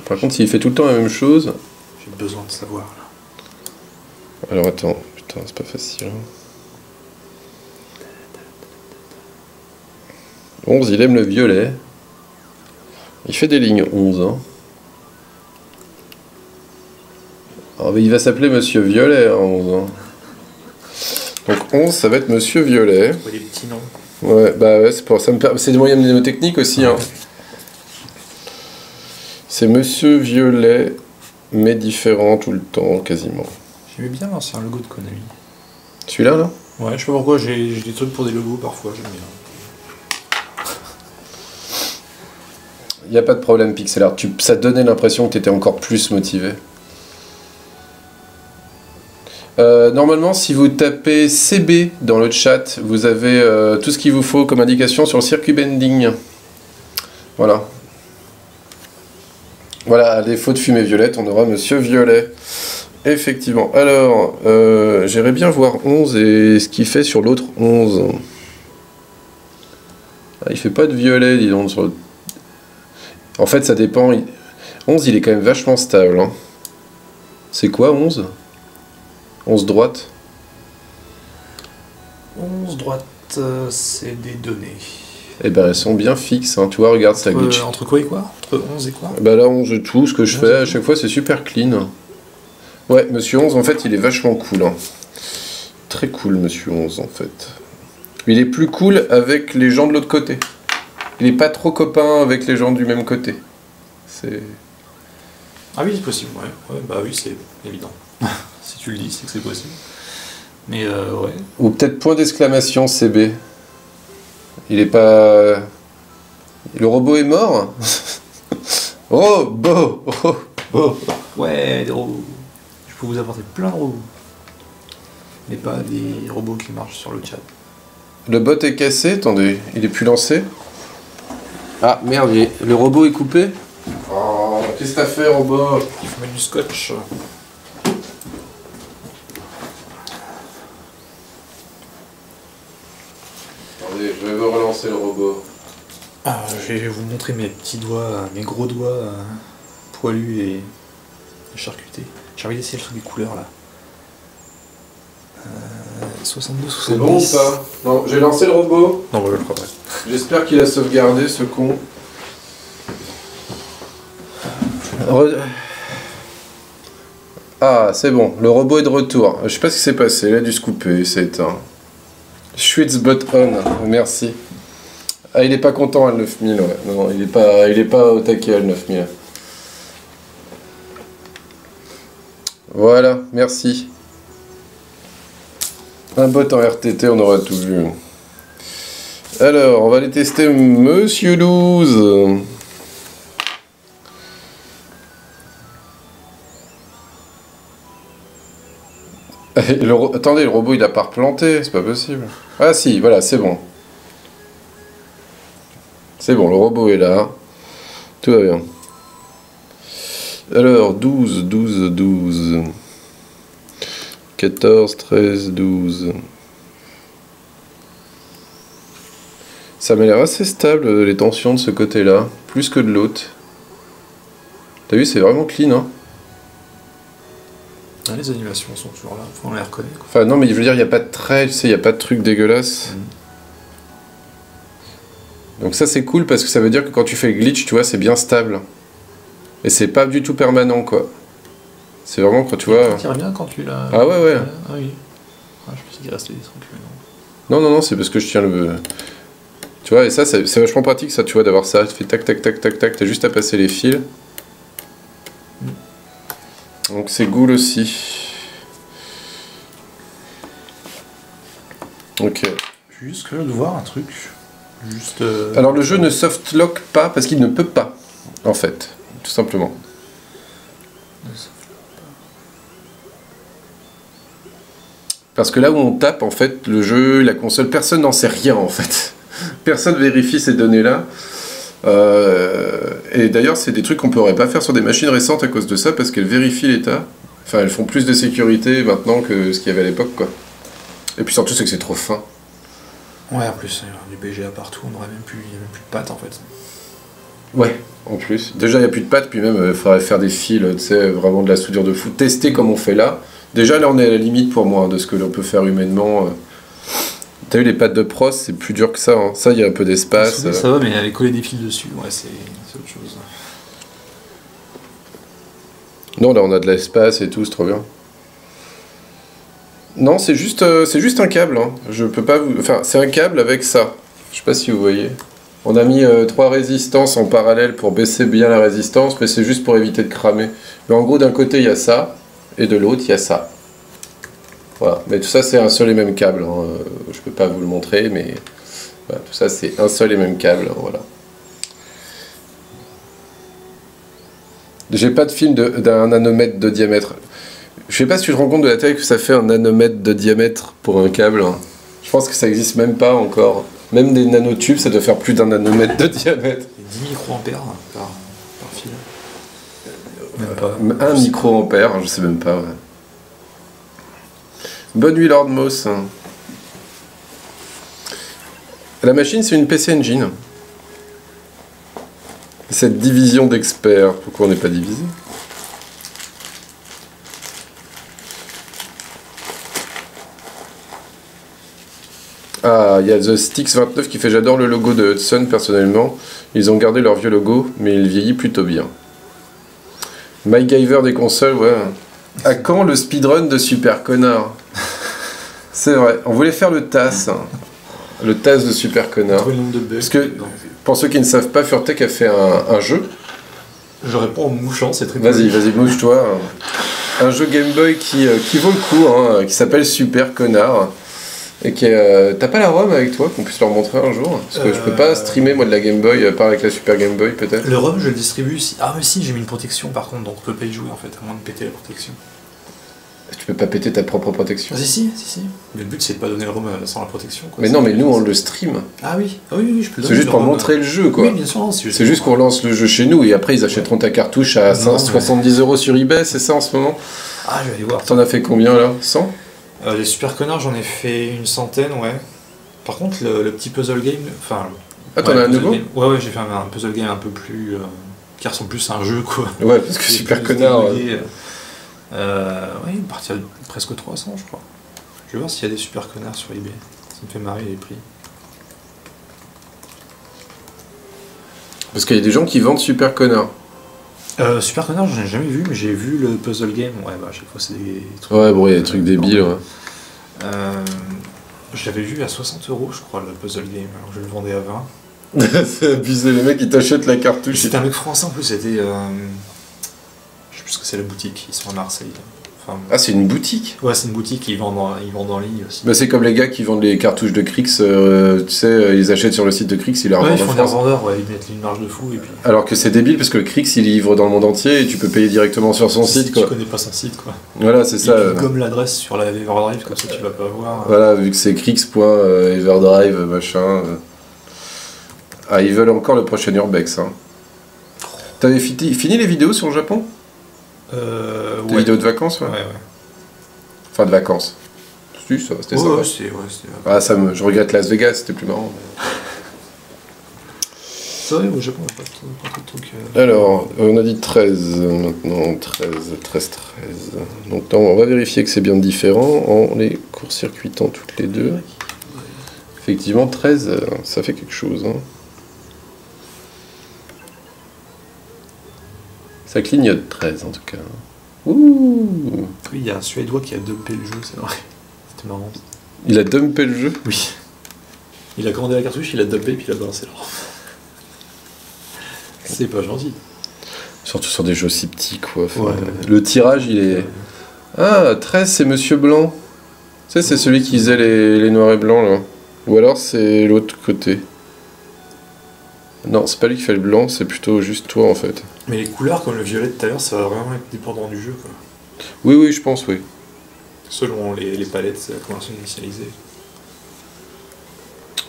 Par contre, s'il fait tout le temps la même chose... J'ai besoin de savoir là. Alors attends, putain, c'est pas facile. Hein. 11, il aime le violet. Il fait des lignes 11. Hein. Alors, il va s'appeler Monsieur Violet, hein, 11. Hein. Donc 11, ça va être Monsieur Violet. Ouais, des petits noms. Ouais, bah ouais, c'est des moyens mnémotechniques aussi. Hein. C'est Monsieur Violet, mais différent tout le temps, quasiment. J'aimais bien l'ancien logo de Konami. Celui-là, là? Ouais, je sais pas pourquoi, j'ai des trucs pour des logos parfois, j'aime bien. Il n'y a pas de problème, Pixel Art. Ça donnait l'impression que tu étais encore plus motivé. Normalement, si vous tapez CB dans le chat, vous avez tout ce qu'il vous faut comme indication sur le circuit bending. Voilà. Voilà, à défaut de fumée violette, on aura Monsieur Violet. Effectivement. Alors, j'aimerais bien voir 11 et ce qu'il fait sur l'autre 11. Ah, il fait pas de violet, dis donc. En fait, ça dépend. 11, il est quand même vachement stable. Hein. C'est quoi 11 ? 11 droite. 11 droite, c'est des données. Eh ben, elles sont bien fixes. Hein. Tu vois, regarde, ça glitch. Entre quoi et quoi ? Entre 11 et quoi ? Bah là, 11 et tout. Ce que je fais, à chaque fois, c'est super clean. Ouais, Monsieur 11, en fait, il est vachement cool. Hein. Très cool, Monsieur 11, en fait. Il est plus cool avec les gens de l'autre côté. Il est pas trop copain avec les gens du même côté. C'est... Ah oui, c'est possible, ouais. Ouais, bah oui, c'est évident. Si tu le dis, c'est que c'est possible. Mais ouais. Ou peut-être point d'exclamation CB. Il est pas... Le robot est mort. Robot. Ouais, des robots. Je peux vous apporter plein de robots. Mais pas des robots qui marchent sur le chat. Le bot est cassé, attendez, il est plus lancé. Ah merde, le robot est coupé. Oh, qu'est-ce que t'as fait, robot? Il faut mettre du scotch. Attendez, je vais me relancer le robot. Ah, je je vais vous montrer mes petits doigts, mes gros doigts poilus et charcutés. J'ai envie d'essayer le truc des couleurs là. 62, 70. C'est bon ou pas? Non, j'ai lancé le robot. Non, je le ferai. J'espère qu'il a sauvegardé ce con. Ah, c'est bon, le robot est de retour. Je sais pas ce qui s'est passé, il a dû se couper, c'est éteint. Schwitz but on, merci. Ah, il est pas content à 9000, ouais. Non, il est pas au taquet à 9000. Voilà, merci. Un bot en RTT, on aura tout vu. Alors, on va aller tester Monsieur 12. Attendez, le robot il a pas replanté, c'est pas possible. Ah si, voilà, c'est bon. C'est bon, le robot est là. Tout va bien. Alors, 12, 12, 12. 14, 13, 12. Ça m'a l'air assez stable, les tensions de ce côté-là. Plus que de l'autre. T'as vu, c'est vraiment clean, hein. Ah, les animations sont toujours là, on les reconnaît. Quoi. Enfin, non, mais je veux dire, il n'y a pas de trait, tu sais, il n'y a pas de truc dégueulasse. Donc ça, c'est cool parce que ça veut dire que quand tu fais le glitch, tu vois, c'est bien stable. Et c'est pas du tout permanent, quoi. C'est vraiment quand tu vois... Ça tire bien quand tu l'as... Ah ouais, ouais. Ah oui. Ah, je pensais qu'il restait des trucs, mais non. Non, non, non, c'est parce que je tiens le... Tu vois, et ça, c'est vachement pratique, ça, tu vois, d'avoir ça. Tu fais tac, tac, tac, tac, tac, t'as juste à passer les fils. Donc c'est cool aussi. Ok. Je suis juste curieux de voir un truc. Juste. Alors le jeu ne softlock pas parce qu'il ne peut pas, en fait, tout simplement. Parce que là où on tape, en fait, le jeu, la console, personne n'en sait rien, en fait. Personne vérifie ces données-là. Et d'ailleurs, c'est des trucs qu'on ne pourrait pas faire sur des machines récentes à cause de ça, parce qu'elles vérifient l'état. Enfin, elles font plus de sécurité maintenant que ce qu'il y avait à l'époque, quoi. Et puis surtout, c'est que c'est trop fin. Ouais, en plus, il y a du BGA partout, il n'y a même plus de pattes, en fait. Ouais, en plus. Déjà, il n'y a plus de pattes, puis même, il faudrait faire des fils, tu sais, vraiment de la soudure de fou. Tester comme on fait là. Déjà, là, on est à la limite pour moi, de ce que l'on peut faire humainement. T'as vu, les pattes de pros, c'est plus dur que ça. Hein. Ça, il y a un peu d'espace. Ça va, mais aller coller des fils dessus, ouais, c'est autre chose. Non, là, on a de l'espace et tout, c'est trop bien. Non, c'est juste un câble. Hein. Je peux pas vous... Enfin, c'est un câble avec ça. Je sais pas si vous voyez. On a mis 3 résistances en parallèle pour baisser bien la résistance, mais c'est juste pour éviter de cramer. Mais en gros, d'un côté, il y a ça, et de l'autre, il y a ça. Voilà. Mais tout ça, c'est un seul et même câble. Hein. Je peux pas vous le montrer, mais voilà, tout ça, c'est un seul et même câble. Voilà. J'ai pas de film d'un nanomètre de diamètre. Je sais pas si tu te rends compte de la taille que ça fait un nanomètre de diamètre pour un câble. Je pense que ça existe même pas encore. Même des nanotubes, ça doit faire plus d'un nanomètre de diamètre. 10 microampères par fil. Même pas. 1 microampère, je sais même pas. Ouais. Bonne nuit Lord Moss. La machine, c'est une PC Engine. Cette division d'experts, pourquoi on n'est pas divisé? Ah, il y a The Sticks 29 qui fait j'adore le logo de Hudson personnellement. Ils ont gardé leur vieux logo, mais il vieillit plutôt bien. MacGyver des consoles, ouais. À quand le speedrun de Super Connard? C'est vrai, on voulait faire le TAS. Hein. Le TAS de Super Connard. Parce que, pour ceux qui ne savent pas, Furtek a fait un jeu. Je réponds en mouchant, c'est très Vas-y, mouche-toi. Un jeu Game Boy qui vaut le coup, hein, qui s'appelle Super Connard. Et qui t'as pas la ROM avec toi qu'on puisse leur montrer un jour? Parce que je peux pas streamer moi de la Game Boy, à part avec la Super Game Boy peut-être. Le ROM je le distribue ici. Ah mais si, j'ai mis une protection par contre, donc on peut pas y jouer en fait, à moins de péter la protection. Tu peux pas péter ta propre protection? Ah si. Mais le but c'est de pas donner le ROM sans la protection. Quoi. Mais non, mais nous on le stream. Ah oui, oui, je peux le donner. C'est juste pour montrer le jeu quoi. Oui, bien sûr. C'est juste qu'on lance le jeu chez nous et après ils achèteront ta cartouche à 70 € sur eBay, c'est ça en ce moment? Ah, je vais aller voir. T'en as fait combien là? 100? Les Super Connards, j'en ai fait une centaine, ouais. Par contre, le petit puzzle game, enfin, Ah, t'en as un nouveau? Ouais, j'ai fait un puzzle game un peu plus... qui ressemble plus à un jeu, quoi. Ouais, parce que Super Connard... Ouais, une partie à presque 300, je crois. Je vais voir s'il y a des Super Connards sur eBay. Ça me fait marrer les prix. Parce qu'il y a des gens qui vendent Super Connard. Super Connard, j'en ai jamais vu, mais j'ai vu le puzzle game. Ouais, bah à chaque fois c'est des trucs. Ouais, bon, il y a des trucs débiles, ouais. Je l'avais vu à 60 €, je crois, le puzzle game, alors que je le vendais à 20. C'est abusé, les mecs ils t'achètent la cartouche. C'était un mec français en plus, c'était. Je sais plus ce que c'est la boutique, ils sont à Marseille. Enfin, Ah, c'est une boutique? ouais, c'est une boutique, ils vendent en ligne aussi. Bah, c'est comme les gars qui vendent les cartouches de Crix, tu sais, ils achètent sur le site de Crix, ils les Ouais, revendent ils en font des France. revendeurs, ouais, ils mettent une marge de fou et puis. Alors que c'est débile parce que le Crix il livre dans le monde entier et tu peux payer directement sur son Si site, tu quoi. connais pas son site, quoi. Voilà, c'est ça. Ils gomment l'adresse sur la Everdrive, comme ça tu vas pas voir. Voilà, vu que c'est Crix.everdrive, machin. Ah, ils veulent encore le prochain Urbex, hein. T'avais fini les vidéos sur le Japon? Tes Ouais. vidéos de vacances, ouais. Ouais. Enfin, de vacances. Si, ça, c'était sympa. Ouais, c'était. Ah, je regrette Las Vegas, c'était plus marrant. C'est vrai, au Japon, on a pas trop de trucs. Alors, on a dit 13 maintenant, 13. Donc non, on va vérifier que c'est bien différent en les court-circuitant toutes les deux. Effectivement, 13, ça fait quelque chose, hein. Ça clignote 13 en tout cas. Ouh! Oui, il y a un Suédois qui a dumpé le jeu, c'est vrai. C'était marrant. Il a dumpé le jeu? Oui. Il a commandé la cartouche, il a dumpé, puis il a balancé l'or. C'est pas gentil. Surtout sur des jeux si petits, quoi. Enfin, Ouais. Le tirage, il est... Ah, 13, c'est Monsieur Blanc. Tu sais, c'est celui qui faisait les noirs et blancs, là. Ou alors, c'est l'autre côté. Non, c'est pas lui qui fait le blanc, c'est plutôt juste toi, en fait. Mais les couleurs, comme le violet de tout à l'heure, ça va vraiment être dépendant du jeu, quoi. Oui, je pense, oui. Selon les palettes, c'est la conversion initialisée.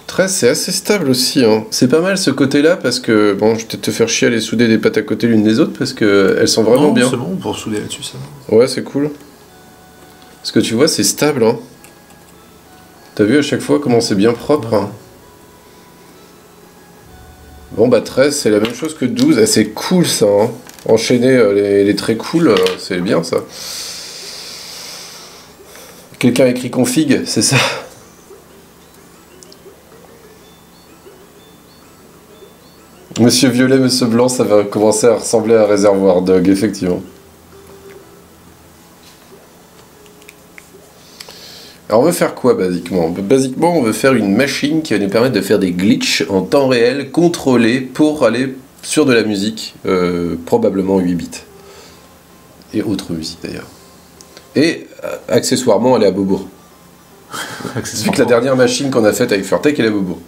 13, c'est assez stable aussi, hein. C'est pas mal ce côté-là, parce que... Bon, je vais peut-être te faire chier à les souder des pattes à côté l'une des autres, parce que elles sont vraiment bien. C'est bon, pour souder là-dessus, ça va. Ouais, c'est cool. Parce que tu vois, c'est stable, hein. T'as vu à chaque fois comment c'est bien propre, hein. Bon, bah 13, c'est la même chose que 12. Ah, c'est cool, ça, hein. Enchaîner les traits cool, c'est bien, ça. Quelqu'un a écrit config, c'est ça? Monsieur Violet, Monsieur Blanc, ça va commencer à ressembler à Réservoir Dog, effectivement. Alors on veut faire quoi basiquement? Basiquement on veut faire une machine qui va nous permettre de faire des glitches en temps réel, contrôlés, pour aller sur de la musique, probablement 8 bits. Et autre musique d'ailleurs. Et accessoirement aller à Beaubourg. Vu que la dernière machine qu'on a faite avec Furtek, elle est à Beaubourg.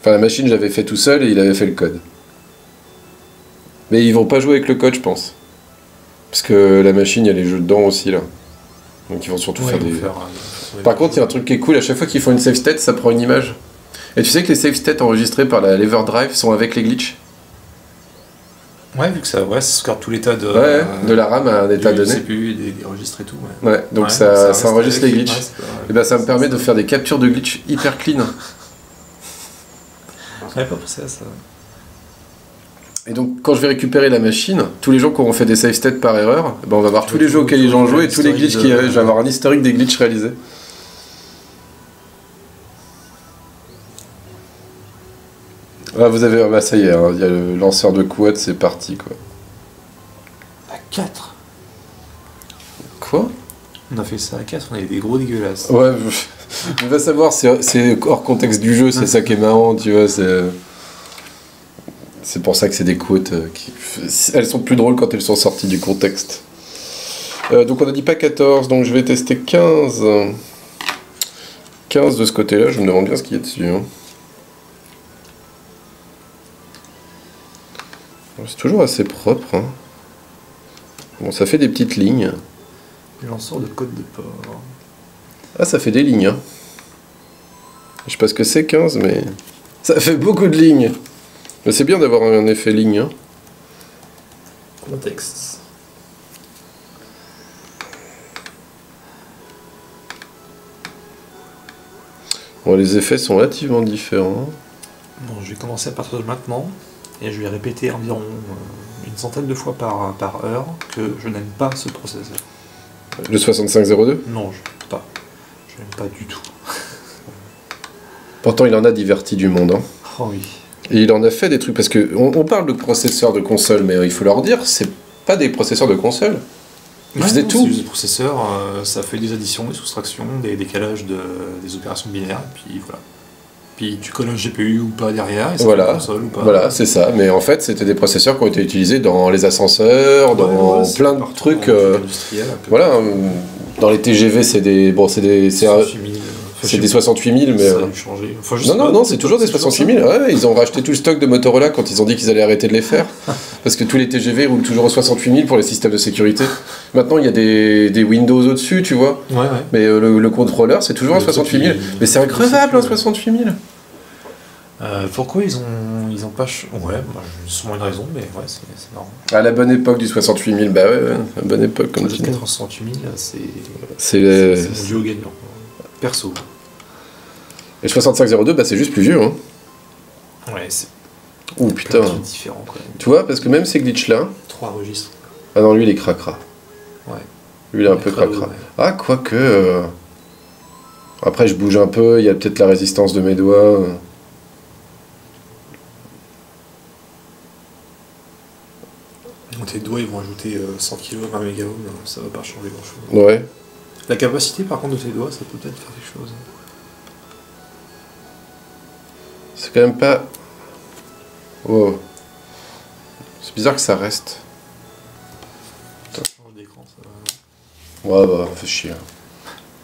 Enfin la machine je l'avais fait tout seul et il avait fait le code. Mais ils vont pas jouer avec le code je pense. Parce que la machine il y a les jeux dedans aussi là. Donc ils vont surtout faire des... Par contre, il y a un truc qui est cool, à chaque fois qu'ils font une save state, ça prend une image. Et tu sais que les save states enregistrés par la l'Everdrive sont avec les glitches? Ouais, vu que ça sauvegarde tout l'état de... de la RAM à un état donné. Du CPU, des registres et tout, ouais. Ouais, donc ça enregistre les glitches. Ouais, Et ben ça me permet de faire des captures de glitch hyper clean. J'avais pas pensé à ça. Et donc quand je vais récupérer la machine, tous les gens qui auront fait des save states par erreur, ben on va voir tous les jeux auxquels ils ont joué et tous les glitches qu'il y a. Je vais avoir un historique des glitches réalisés. Ah, vous avez... Bah ça y est, hein, il y a le lanceur de quad, c'est parti quoi. À 4. Quoi? On a fait ça à 4, on avait des gros dégueulasses. Ouais, on va savoir, c'est hors contexte du jeu, c'est ça qui est marrant, tu vois, c'est pour ça que c'est des quotes elles sont plus drôles quand elles sont sorties du contexte. Donc on a dit pas 14, donc je vais tester 15. 15 de ce côté-là, je me demande bien ce qu'il y a dessus. Hein. C'est toujours assez propre. Hein. Bon, ça fait des petites lignes. Lanceur de code de port. Ah, ça fait des lignes. Hein. Je sais pas ce que c'est 15, mais ça fait beaucoup de lignes. Mais c'est bien d'avoir un effet ligne. Hein. Contexte. Bon, les effets sont relativement différents. Bon, je vais commencer à partir de maintenant, et je vais répéter environ une centaine de fois par heure que je n'aime pas ce processeur. Le 6502? Non, je n'aime pas. Je n'aime pas du tout. Pourtant, il en a diverti du monde. Hein. Oh oui. Et il en a fait des trucs, parce que on parle de processeurs de console, mais il faut leur dire, c'est pas des processeurs de console. Il faisait tout. C'est des processeurs, ça fait des additions, des soustractions, des décalages des opérations binaires, et puis voilà. Puis tu colles un GPU ou pas derrière, et ça fait une console ou pas. Voilà, c'est ça. Mais en fait, c'était des processeurs qui ont été utilisés dans les ascenseurs, dans plein de trucs. Voilà, dans les TGV, c'est des. Bon, c'est des. C'est des 68 000, mais. Ça a dû changer. Enfin, non, c'est toujours des 68 000. Ouais, ils ont racheté tout le stock de Motorola quand ils ont dit qu'ils allaient arrêter de les faire. Parce que tous les TGV roulent toujours au 68 000 pour les systèmes de sécurité. Maintenant, il y a des Windows au-dessus, tu vois. Ouais. Mais le contrôleur, c'est toujours un 68 000. Mais c'est increvable, un 68 000. Pourquoi ils ont pas... Ouais, bah, sûrement une raison, mais ouais, c'est marrant. À la bonne époque du 68 000, bah ouais, à la bonne époque, comme tu dis. 68 000, c'est mon duo gagnant. Perso. Et 6502, bah c'est juste plus vieux, hein. Ouais, c'est... Ouh, putain. Différent, quoi. Tu vois, parce que même ces glitches-là... 3 registres. Ah non, lui, il est cracra. Ouais. Lui, il est un peu cracra. Ouais. Ah, quoique... Après, je bouge un peu, il y a peut-être la résistance de mes doigts... Tes doigts ils vont ajouter 100 kg à 1 mégaohm, ça va pas changer grand chose. Ouais. La capacité par contre de tes doigts, ça peut peut-être faire quelque chose. C'est quand même pas... Wow. C'est bizarre que ça reste. D'écran, ça va... Ouais, bah, fait chier.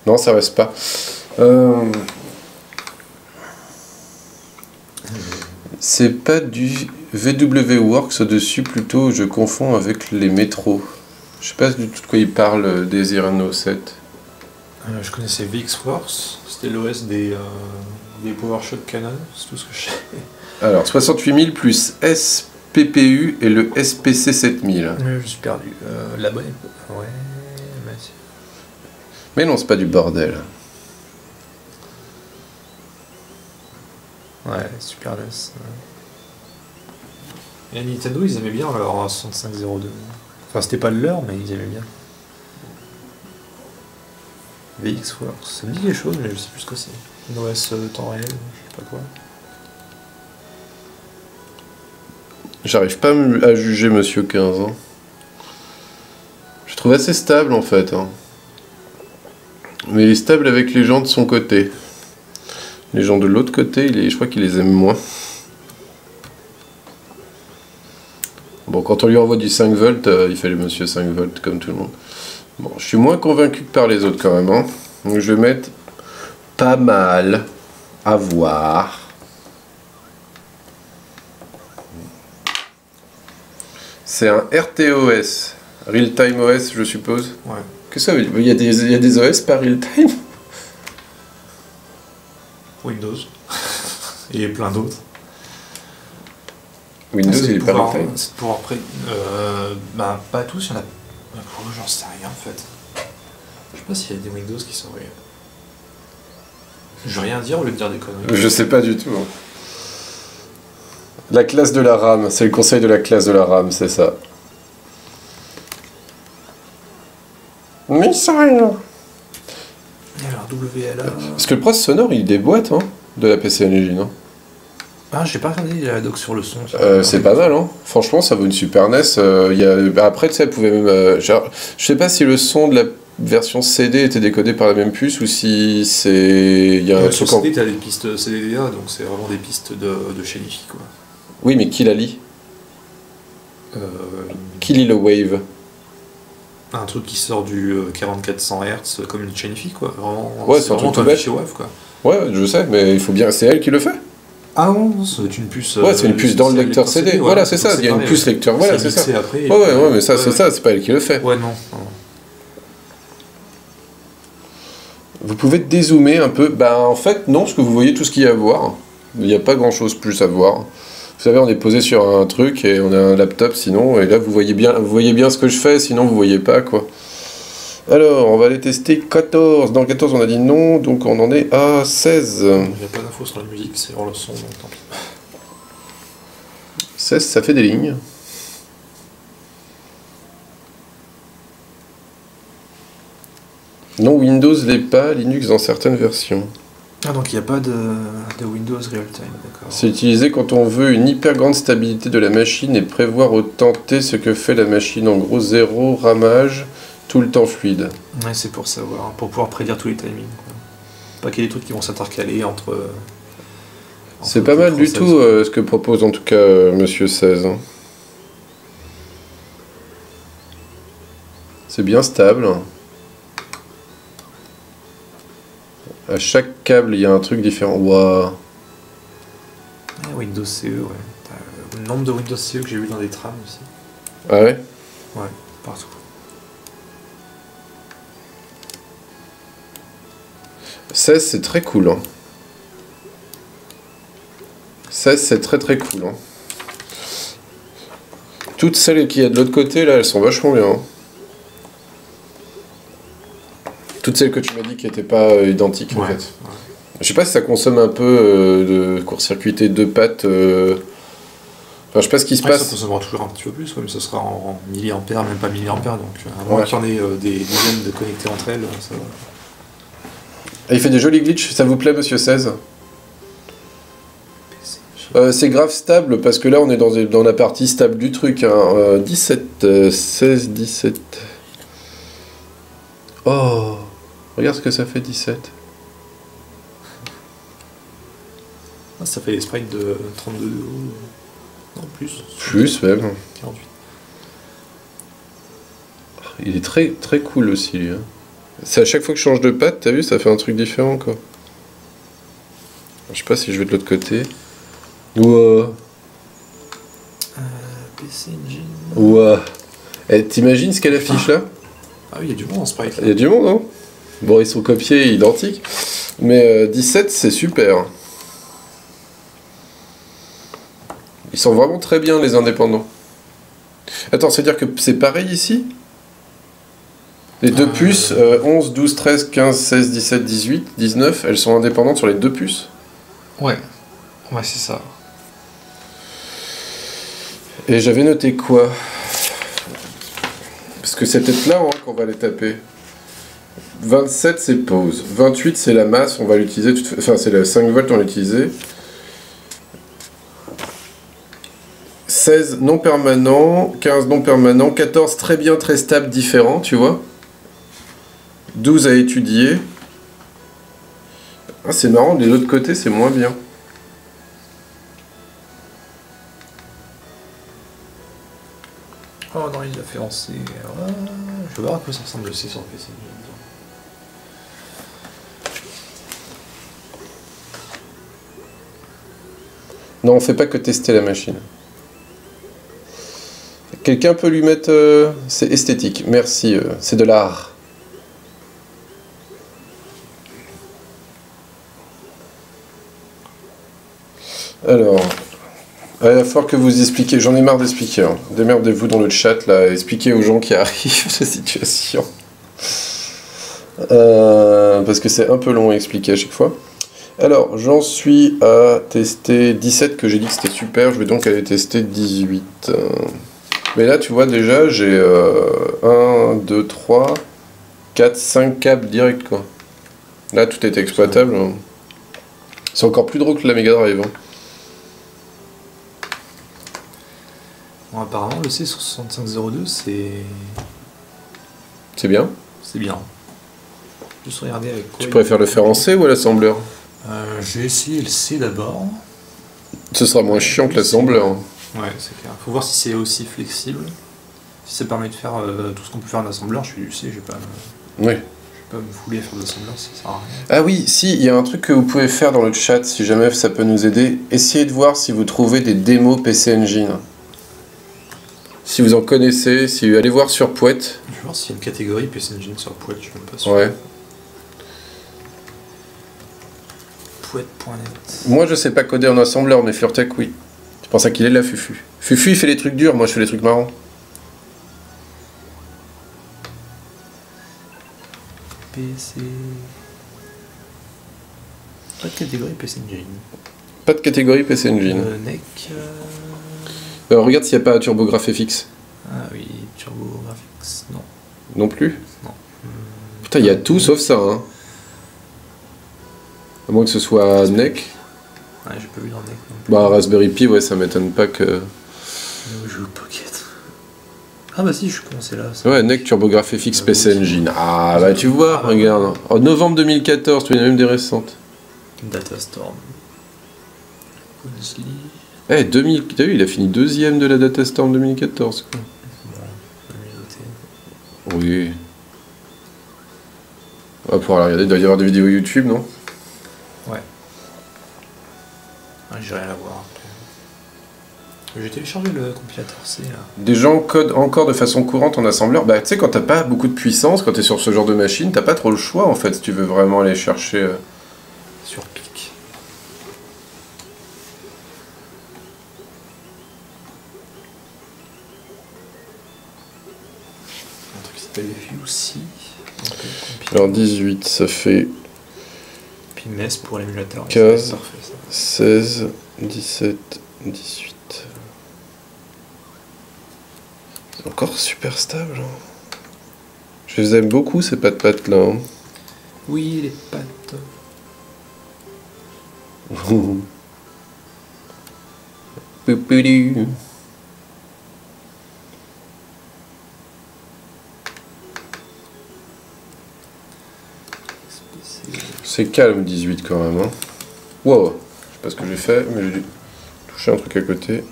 Non, ça reste pas. C'est pas du VW-Works au-dessus, plutôt je confonds avec les métros. Je sais pas du tout de quoi il parle des Irano 7. Je connaissais VxWorks, c'était l'OS des PowerShot Canon, c'est tout ce que je sais. Alors, 68 000 plus SPPU et le SPC 7000. Je suis perdu. La bonne époque. Ouais, mais non, c'est pas du bordel. Ouais, super NES. Et Nintendo, ils aimaient bien leur 6502. Enfin, c'était pas le leur, mais ils aimaient bien. VxWorks, ça me dit quelque chose, mais je sais plus ce que c'est. Une OS temps réel, je sais pas quoi. J'arrive pas à juger Monsieur 15 ans. Je trouve assez stable en fait. Hein. Mais il est stable avec les gens de son côté. Les gens de l'autre côté, je crois qu'il les aime moins. Bon, quand on lui envoie du 5 volts, il fait le monsieur 5 volts comme tout le monde. Bon, je suis moins convaincu que par les autres quand même. Hein. Donc je vais mettre pas mal à voir. C'est un RTOS, Real Time OS, je suppose. Ouais. Qu'est-ce que ça veut dire ? Il y a des OS par Real Time ? Windows. Et plein d'autres. Windows, il est pas Real Time. C'est pour après. Bah, pas tous, il y en a. J'en sais rien en fait. Je sais pas s'il y a des Windows qui sont. Je vais rien dire au lieu de dire des conneries. Je sais pas du tout. Hein. La classe de la RAM, c'est le conseil de la classe de la RAM, c'est ça. Mais ça rien. Et alors WLA. Parce que le process sonore, il déboîte, hein, de la PC Engine, non ? Ah, j'ai pas regardé la doc sur le son. C'est pas mal, hein. Franchement, ça vaut une Super NES. Après, tu sais, elle pouvait même. Je sais pas si le son de la version CD était décodé par la même puce ou si c'est. Il y a un sur truc CD, t'as des pistes CDDA, donc c'est vraiment des pistes de chez Nifi, quoi. Oui, mais qui la lit Qui lit le Wave ? Un truc qui sort du 4400 Hz comme une Chenifi, quoi. Vraiment, ouais, c'est vraiment un fichier Wave, quoi. Ouais, je sais, mais il faut bien. C'est elle qui le fait. Ah non, c'est une puce. Ouais, c'est une puce dans le lecteur CD. Voilà, c'est ça. Il y a une puce lecteur. Voilà, c'est ça. Après, ouais, mais ça, c'est ça. C'est pas elle qui le fait. Ouais, non. Vous pouvez dézoomer un peu. Bah, en fait, non, parce que vous voyez tout ce qu'il y a à voir. Il n'y a pas grand-chose plus à voir. Vous savez, on est posé sur un truc et on a un laptop sinon, et là vous voyez bien ce que je fais, sinon vous voyez pas quoi. Alors, on va aller tester 14. Dans le 14 on a dit non, donc on en est à 16. Il n'y a pas d'infos sur la musique, c'est hors le son, donc tant pis. 16, ça fait des lignes. Non, Windows l'est pas, Linux dans certaines versions. Ah, donc il n'y a pas de Windows Real-Time, d'accord. C'est utilisé quand on veut une hyper grande stabilité de la machine et prévoir au temps T ce que fait la machine. En gros, zéro ramage, tout le temps fluide. Ouais, c'est pour savoir, pour pouvoir prédire tous les timings, quoi. Pas qu'il y ait des trucs qui vont s'intercaler entre c'est pas mal du tout ce que propose en tout cas Monsieur 16. C'est bien stable. À chaque câble, il y a un truc différent. Waouh. Windows CE, ouais. Le nombre de Windows CE que j'ai vu dans des trams aussi. Ah ouais? Ouais, partout. 16, c'est très cool. Hein. 16, c'est très très cool. Hein. Toutes celles qu'il y a de l'autre côté, là, elles sont vachement bien. Hein. Toutes celles que tu m'as dit qui n'étaient pas identiques, en fait. Ouais. Je sais pas si ça consomme un peu de court-circuiter deux pattes. Enfin, je sais pas ce qui se passe. Ça consommera toujours un petit peu plus, mais ce sera en milliampères, même pas milliampères. Donc, à moins qu'il y en ait des dizaines de connectés entre elles, ça va. Et il fait des jolis glitches, ça vous plaît, Monsieur 16? C'est grave stable, parce que là, on est dans la partie stable du truc. Hein. 17, 16, 17. Oh! Regarde ce que ça fait 17. Ah, ça fait les sprites de 32 de haut. Non, plus. Plus même. 48. Il est très très cool aussi lui. Hein. C'est à chaque fois que je change de patte, t'as vu, ça fait un truc différent quoi. Je sais pas si je vais de l'autre côté. Ouah. PC Engine. Ouah. T'imagines ce qu'elle affiche là? Ah oui, il y a du monde en sprite là. Il y a du monde, hein. Bon, ils sont copiés, identiques. Mais 17, c'est super. Ils sont vraiment très bien, les indépendants. Attends, c'est-à-dire que c'est pareil ici? Les deux puces, 11, 12, 13, 15, 16, 17, 18, 19, elles sont indépendantes sur les deux puces? Ouais. Ouais, c'est ça. Et j'avais noté quoi? Parce que c'est peut-être là hein, qu'on va les taper. 27 c'est pause, 28 c'est la masse, on va l'utiliser, enfin c'est la 5 volts on l'a utilisé. 16 non permanent, 15 non permanent, 14 très bien, très stable, différent, tu vois. 12 à étudier. Ah c'est marrant, de l'autre côté c'est moins bien. Oh non, il a fait lancer. Je vais voir à quoi ça ressemble aussi sur le PC. Non, on fait pas que tester la machine. Quelqu'un peut lui mettre... c'est esthétique, merci, c'est de l'art. Alors... il va falloir que vous expliquiez, j'en ai marre d'expliquer. Hein. Démerdez-vous dans le chat, là, expliquez aux gens qui arrivent la situation. Parce que c'est un peu long à expliquer à chaque fois. Alors, j'en suis à tester 17, que j'ai dit que c'était super, je vais donc aller tester 18. Mais là, tu vois, déjà, j'ai 1, 2, 3, 4, 5 câbles directs, quoi. Là, tout est exploitable. Hein. C'est encore plus drôle que la Mega Drive. Hein. Bon, apparemment, le C6502, c'est... C'est bien. C'est bien. Juste regarder avec quoi... Tu préfères le faire en C ou à l'assembleur? J'ai essayé le C d'abord. Ce sera moins chiant que l'assembleur. Ouais, c'est clair. Faut voir si c'est aussi flexible. Si ça permet de faire tout ce qu'on peut faire en assembleur, je suis du C, je vais pas me fouler à faire de l'assembleur, ça sert à rien. Ah oui, si, il y a un truc que vous pouvez faire dans le chat, si jamais ça peut nous aider. Essayez de voir si vous trouvez des démos PC Engine. Si vous en connaissez, allez voir sur Pouette. Je vais voir s'il y a une catégorie PC Engine sur Pouette, je suis même pas sûr. Ouais. Pouette.net. Moi je sais pas coder en assembleur, mais Furtech oui. C'est pour ça qu'il est là, Fufu. Fufu il fait les trucs durs, moi je fais les trucs marrants. PC... Pas de catégorie PC Engine. Pas de catégorie PC Engine. NEC... Alors, regarde s'il n'y a pas TurboGrafx. Ah oui, TurboGrafx, non. Non plus? Non. Putain, il y a tout sauf ça, hein. À moins que ce soit NEC. Ouais, j'ai pas vu dans NEC. Bah, Raspberry Pi, ouais, ça m'étonne pas que... Je veux Pocket. Ah bah si, je suis commencé là. Ouais, NEC TurboGrafx PC Engine. Ah, bah tu vois, regarde. En novembre 2014, tu vois, il y en a même des récentes. Datastorm. Onsly. Eh, 2000... T'as vu, il a fini deuxième de la Datastorm 2014, quoi. Bon, Oui. On va pouvoir la regarder, il doit y avoir des vidéos YouTube, non? ouais. Ah, j'ai rien à voir. J'ai téléchargé le compilateur C là. Des gens codent encore de façon courante en assembleur. Bah, tu sais, quand t'as pas beaucoup de puissance, quand t'es sur ce genre de machine, t'as pas trop le choix en fait si tu veux vraiment aller chercher. Sur PIC. Un truc qui s'appelle ViewC. Alors 18, ça fait. Puis MES pour l'émulateur. 15, parfait, ça. 16, 17, 18. C'est encore super stable. Hein. Je les aime beaucoup ces pattes là. Hein. Oui, les pattes. Poupoulou. C'est calme 18 quand même. Hein. Wow, je sais pas ce que j'ai fait, mais j'ai dû toucher un truc à côté.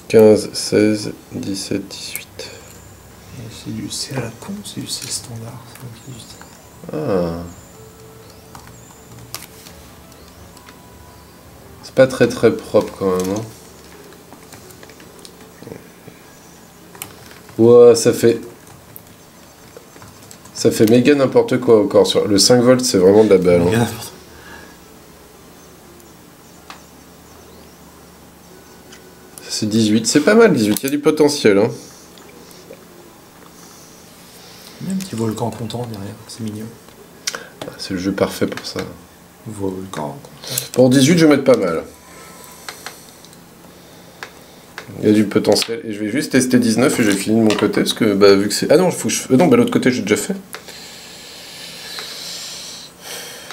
15, 16, 17, 18. C'est du C à la con, c'est du C standard. Ah. C'est pas très propre quand même. Hein. Wow, ça fait méga n'importe quoi encore. Sur le 5 volts, c'est vraiment de la balle. Hein. C'est 18, c'est pas mal 18, il y a du potentiel. Hein. Il y a un petit volcan content derrière, c'est mignon. Ah, c'est le jeu parfait pour ça. Volcan content. Pour 18, je vais mettre pas mal. Il y a du potentiel. Et je vais juste tester 19 et j'ai fini de mon côté. Parce que, bah, vu que c'est. Ah non, faut que je... non, bah, l'autre côté, j'ai déjà fait.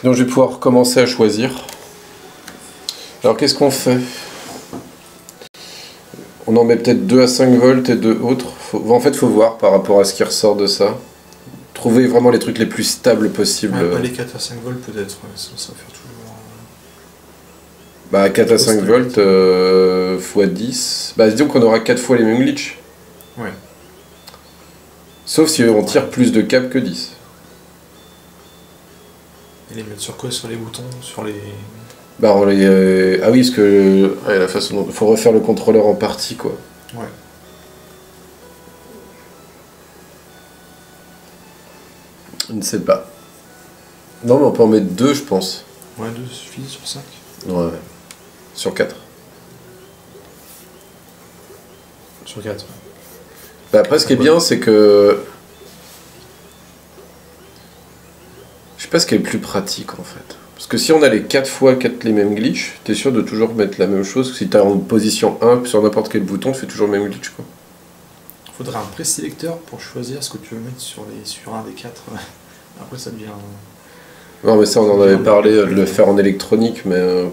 Donc, je vais pouvoir commencer à choisir. Alors, qu'est-ce qu'on fait? On en met peut-être 2 à 5 volts et 2 autres. En fait, il faut voir par rapport à ce qui ressort de ça. Trouver vraiment les trucs les plus stables possibles. Ouais, pas les 4 à 5 volts peut-être, ouais, ça va faire toujours... Bah 4 à 5 volts x 10. Bah disons qu'on aura 4 fois les mêmes glitches. Ouais. Sauf si on tire plus de câbles que 10. Et les mettre sur quoi? Sur les boutons? Sur les... Bah on les... Ah oui, parce que... Ouais, la façon dont... Faut refaire le contrôleur en partie, quoi. Ouais. Je ne sais pas. Non, mais on peut en mettre 2, je pense. Ouais, 2 suffit sur 5. Ouais. Sur 4. Sur 4, ouais. Bah après, ce qui est bien, c'est que... Je sais pas ce qui est le plus pratique, en fait. Parce que si on a les 4 fois 4 les mêmes glitches, t'es sûr de toujours mettre la même chose. Si t'as en position 1, puis sur n'importe quel bouton, tu fais toujours le même glitch, quoi. Faudra un présélecteur pour choisir ce que tu veux mettre sur un des 4. Après, ça devient... Non, mais ça, on en avait parlé de le faire en électronique, mais... Ouais.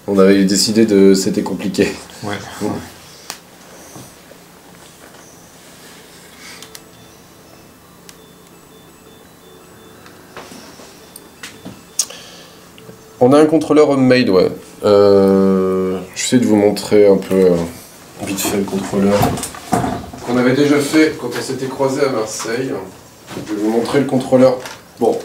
On avait décidé de... C'était compliqué. Ouais. On a un contrôleur homemade, ouais. J'essaie de vous montrer un peu vite fait le contrôleur qu'on avait déjà fait quand on s'était croisé à Marseille. Je vais vous montrer le contrôleur. Bon,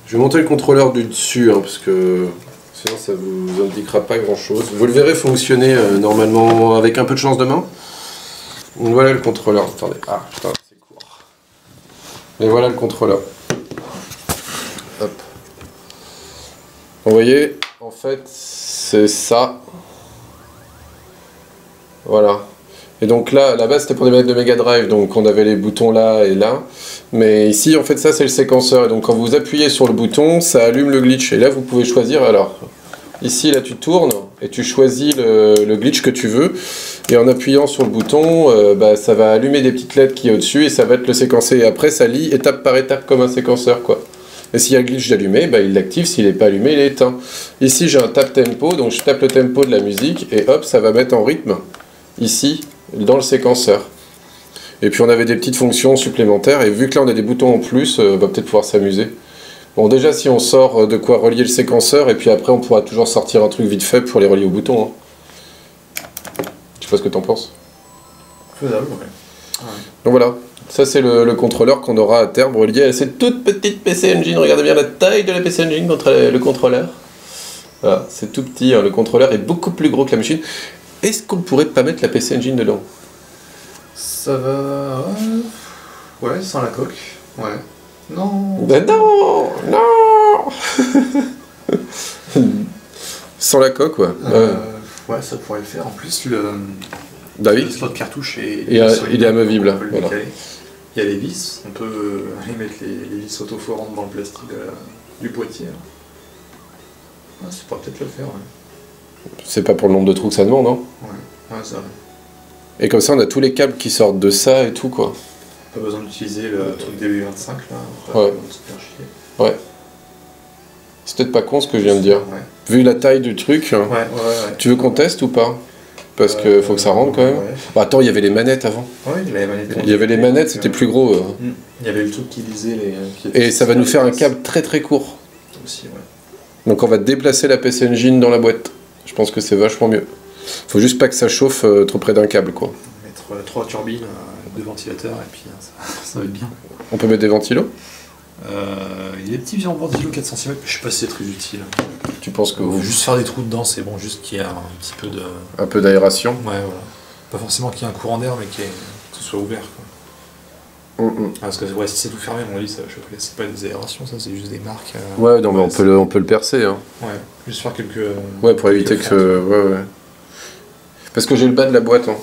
je vais montrer le contrôleur du dessus, hein, parce que sinon ça vous indiquera pas grand chose. Vous le verrez fonctionner normalement avec un peu de chance demain. Donc voilà le contrôleur. Attendez, ah putain, c'est court. Et voilà le contrôleur. Hop. Vous voyez, en fait, c'est ça. Voilà. Et donc là, la base c'était pour des manettes de Mega Drive, donc on avait les boutons là et là. Mais ici, en fait, ça c'est le séquenceur. Et donc quand vous appuyez sur le bouton, ça allume le glitch. Et là, vous pouvez choisir. Alors, Ici, là, tu tournes et tu choisis le glitch que tu veux. Et en appuyant sur le bouton, ça va allumer des petites LED qui est au-dessus et ça va te le séquencer. Et après, ça lit étape par étape comme un séquenceur, quoi. Et s'il y a le glitch d'allumé, il l'active. S'il n'est pas allumé, il est éteint. Ici, j'ai un tap tempo, donc je tape le tempo de la musique et hop, ça va mettre en rythme, ici, dans le séquenceur. Et puis on avait des petites fonctions supplémentaires, et vu que là on a des boutons en plus, on va peut-être pouvoir s'amuser. Bon, déjà, si on sort de quoi relier le séquenceur, et puis après on pourra toujours sortir un truc vite fait pour les relier au bouton. Hein. Je sais pas ce que t'en penses. Faisable, ouais. Donc voilà. Ça, c'est le contrôleur qu'on aura à terme relié à cette toute petite PC Engine. Regardez bien la taille de la PC Engine contre le contrôleur. Voilà, c'est tout petit. Hein. Le contrôleur est beaucoup plus gros que la machine. Est-ce qu'on ne pourrait pas mettre la PC Engine dedans? Ça va... Ouais, sans la coque. Ouais. Non. Ben non. Sans la coque, ouais. Ouais, ça pourrait le faire. En plus, Bah oui. le slot cartouche il est amovible. Voilà. Il y a les vis, on peut aller mettre les vis autoforantes dans le plastique du boîtier. Ah, ça pourrait peut-être le faire, ouais. C'est pas pour le nombre de trous que ça demande, hein. Ouais, ça. Et comme ça, on a tous les câbles qui sortent de ça et tout, quoi. Pas besoin d'utiliser le truc DB25, là. Ouais. Ouais. C'est peut-être pas con ce que je viens de dire. Ouais. Vu la taille du truc, ouais. Tu veux qu'on teste ou pas? Parce que faut que ça rentre quand même. Ouais. Bah attends, il y avait les manettes avant. Ouais, il y avait les manettes, c'était plus gros. Il y avait le truc qui lisait les... Et ça va nous faire un câble très très court. Aussi, ouais. Donc on va déplacer la PC Engine dans la boîte. Je pense que c'est vachement mieux. Faut juste pas que ça chauffe trop près d'un câble, quoi. Mettre 3 turbines, 2 ventilateurs et puis ça va être bien. On peut mettre des ventilos? Il y a des petits ventilos 4 cm, mais je sais pas si c'est très utile. Tu penses que vous... Juste faire des trous dedans, c'est bon, juste qu'il y ait un petit peu de... Un peu d'aération? Ouais, voilà. Pas forcément qu'il y ait un courant d'air, mais que ce soit ouvert, quoi. Parce que ouais, si c'est tout fermé, à mon avis, ça va chauffer. C'est pas des aérations, ça, c'est juste des marques. Ouais, non, mais on peut le percer, hein. Ouais, juste faire quelques... Ouais, pour éviter que... Ouais. Parce que j'ai le bas de la boîte, hein.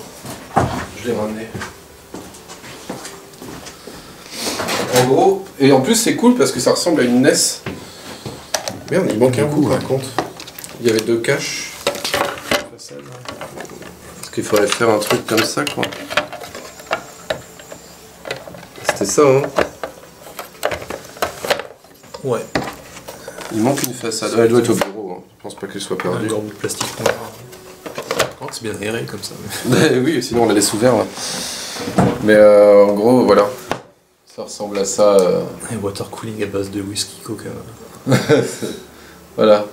Je l'ai ramené. En gros, et en plus c'est cool parce que ça ressemble à une NES. Merde, il manque un coup par contre. Il y avait 2 caches. Parce qu'il faudrait faire un truc comme ça, quoi. C'était ça, hein. Ouais. Il manque une façade. Elle doit être au bureau, hein. Je pense pas qu'elle soit perdue. Un bout de plastique noir. C'est bien aéré comme ça. Oui, sinon on la laisse ouverte. Mais en gros, voilà. Ça ressemble à ça. Et water cooling à base de whisky, coca. Voilà.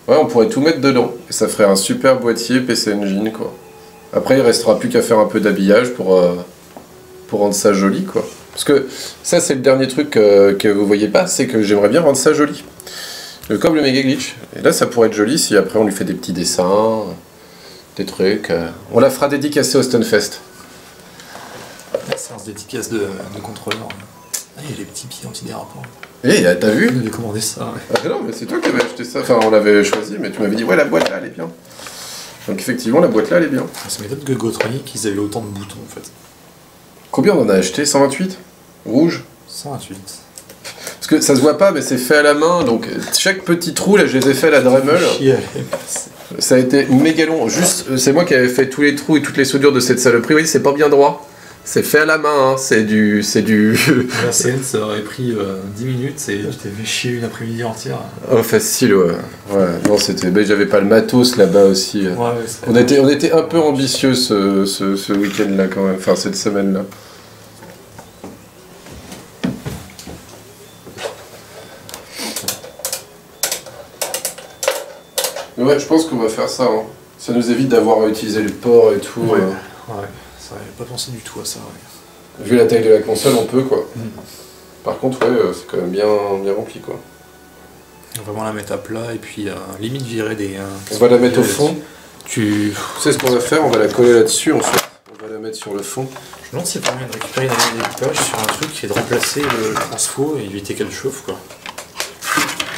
Ouais, on pourrait tout mettre dedans. Et ça ferait un super boîtier PC Engine, quoi. Après, il restera plus qu'à faire un peu d'habillage pour rendre ça joli, quoi. Parce que ça, c'est le dernier truc que vous voyez pas, c'est que j'aimerais bien rendre ça joli. Comme le Mega Glitch. Et là, ça pourrait être joli si après on lui fait des petits dessins, des trucs. On la fera dédicacer au Stunfest. La séance dédicace de contrôleur. Ah, il y a les petits pieds antidérapants. Eh, t'as vu? On avait commandé ça, ouais. Ah non, mais c'est toi qui avais acheté ça. Enfin, on l'avait choisi, mais tu m'avais dit, ouais, la boîte là, elle est bien. Donc effectivement, la boîte là, elle est bien. Ça m'étonne que Gotronic, ils avaient autant de boutons, en fait. Combien on en a acheté? 128? Rouge? 128. Parce que ça se voit pas, mais c'est fait à la main, donc chaque petit trou, là, je les ai fait à la Dremel. Ça a été méga long. Juste, c'est moi qui avais fait tous les trous et toutes les soudures de cette saloperie. Oui, c'est pas bien droit. C'est fait à la main, hein. C'est du... La scène, ça aurait pris 10 minutes et je t'ai fait chier une après-midi entière. Oh, facile, ouais. Non, c'était... Ben, j'avais pas le matos là-bas aussi. On était un peu ambitieux ce week-end-là, quand même. Enfin, cette semaine-là. Ouais, je pense qu'on va faire ça. Hein. Ça nous évite d'avoir à utiliser le port et tout. Ouais. Ça n'avait pas pensé du tout à ça. Ouais. Vu la taille de la console, on peut, quoi. Par contre, ouais, c'est quand même bien rempli, quoi. On va vraiment la mettre à plat et puis limite virer des... on va la mettre au fond. Tu sais ce qu'on va faire? On va la coller là-dessus, en fait. On va la mettre sur le fond. Je me demande s'il y a moyen de récupérer une année de découpage sur un truc qui est de remplacer le transfo et éviter qu'elle chauffe, quoi.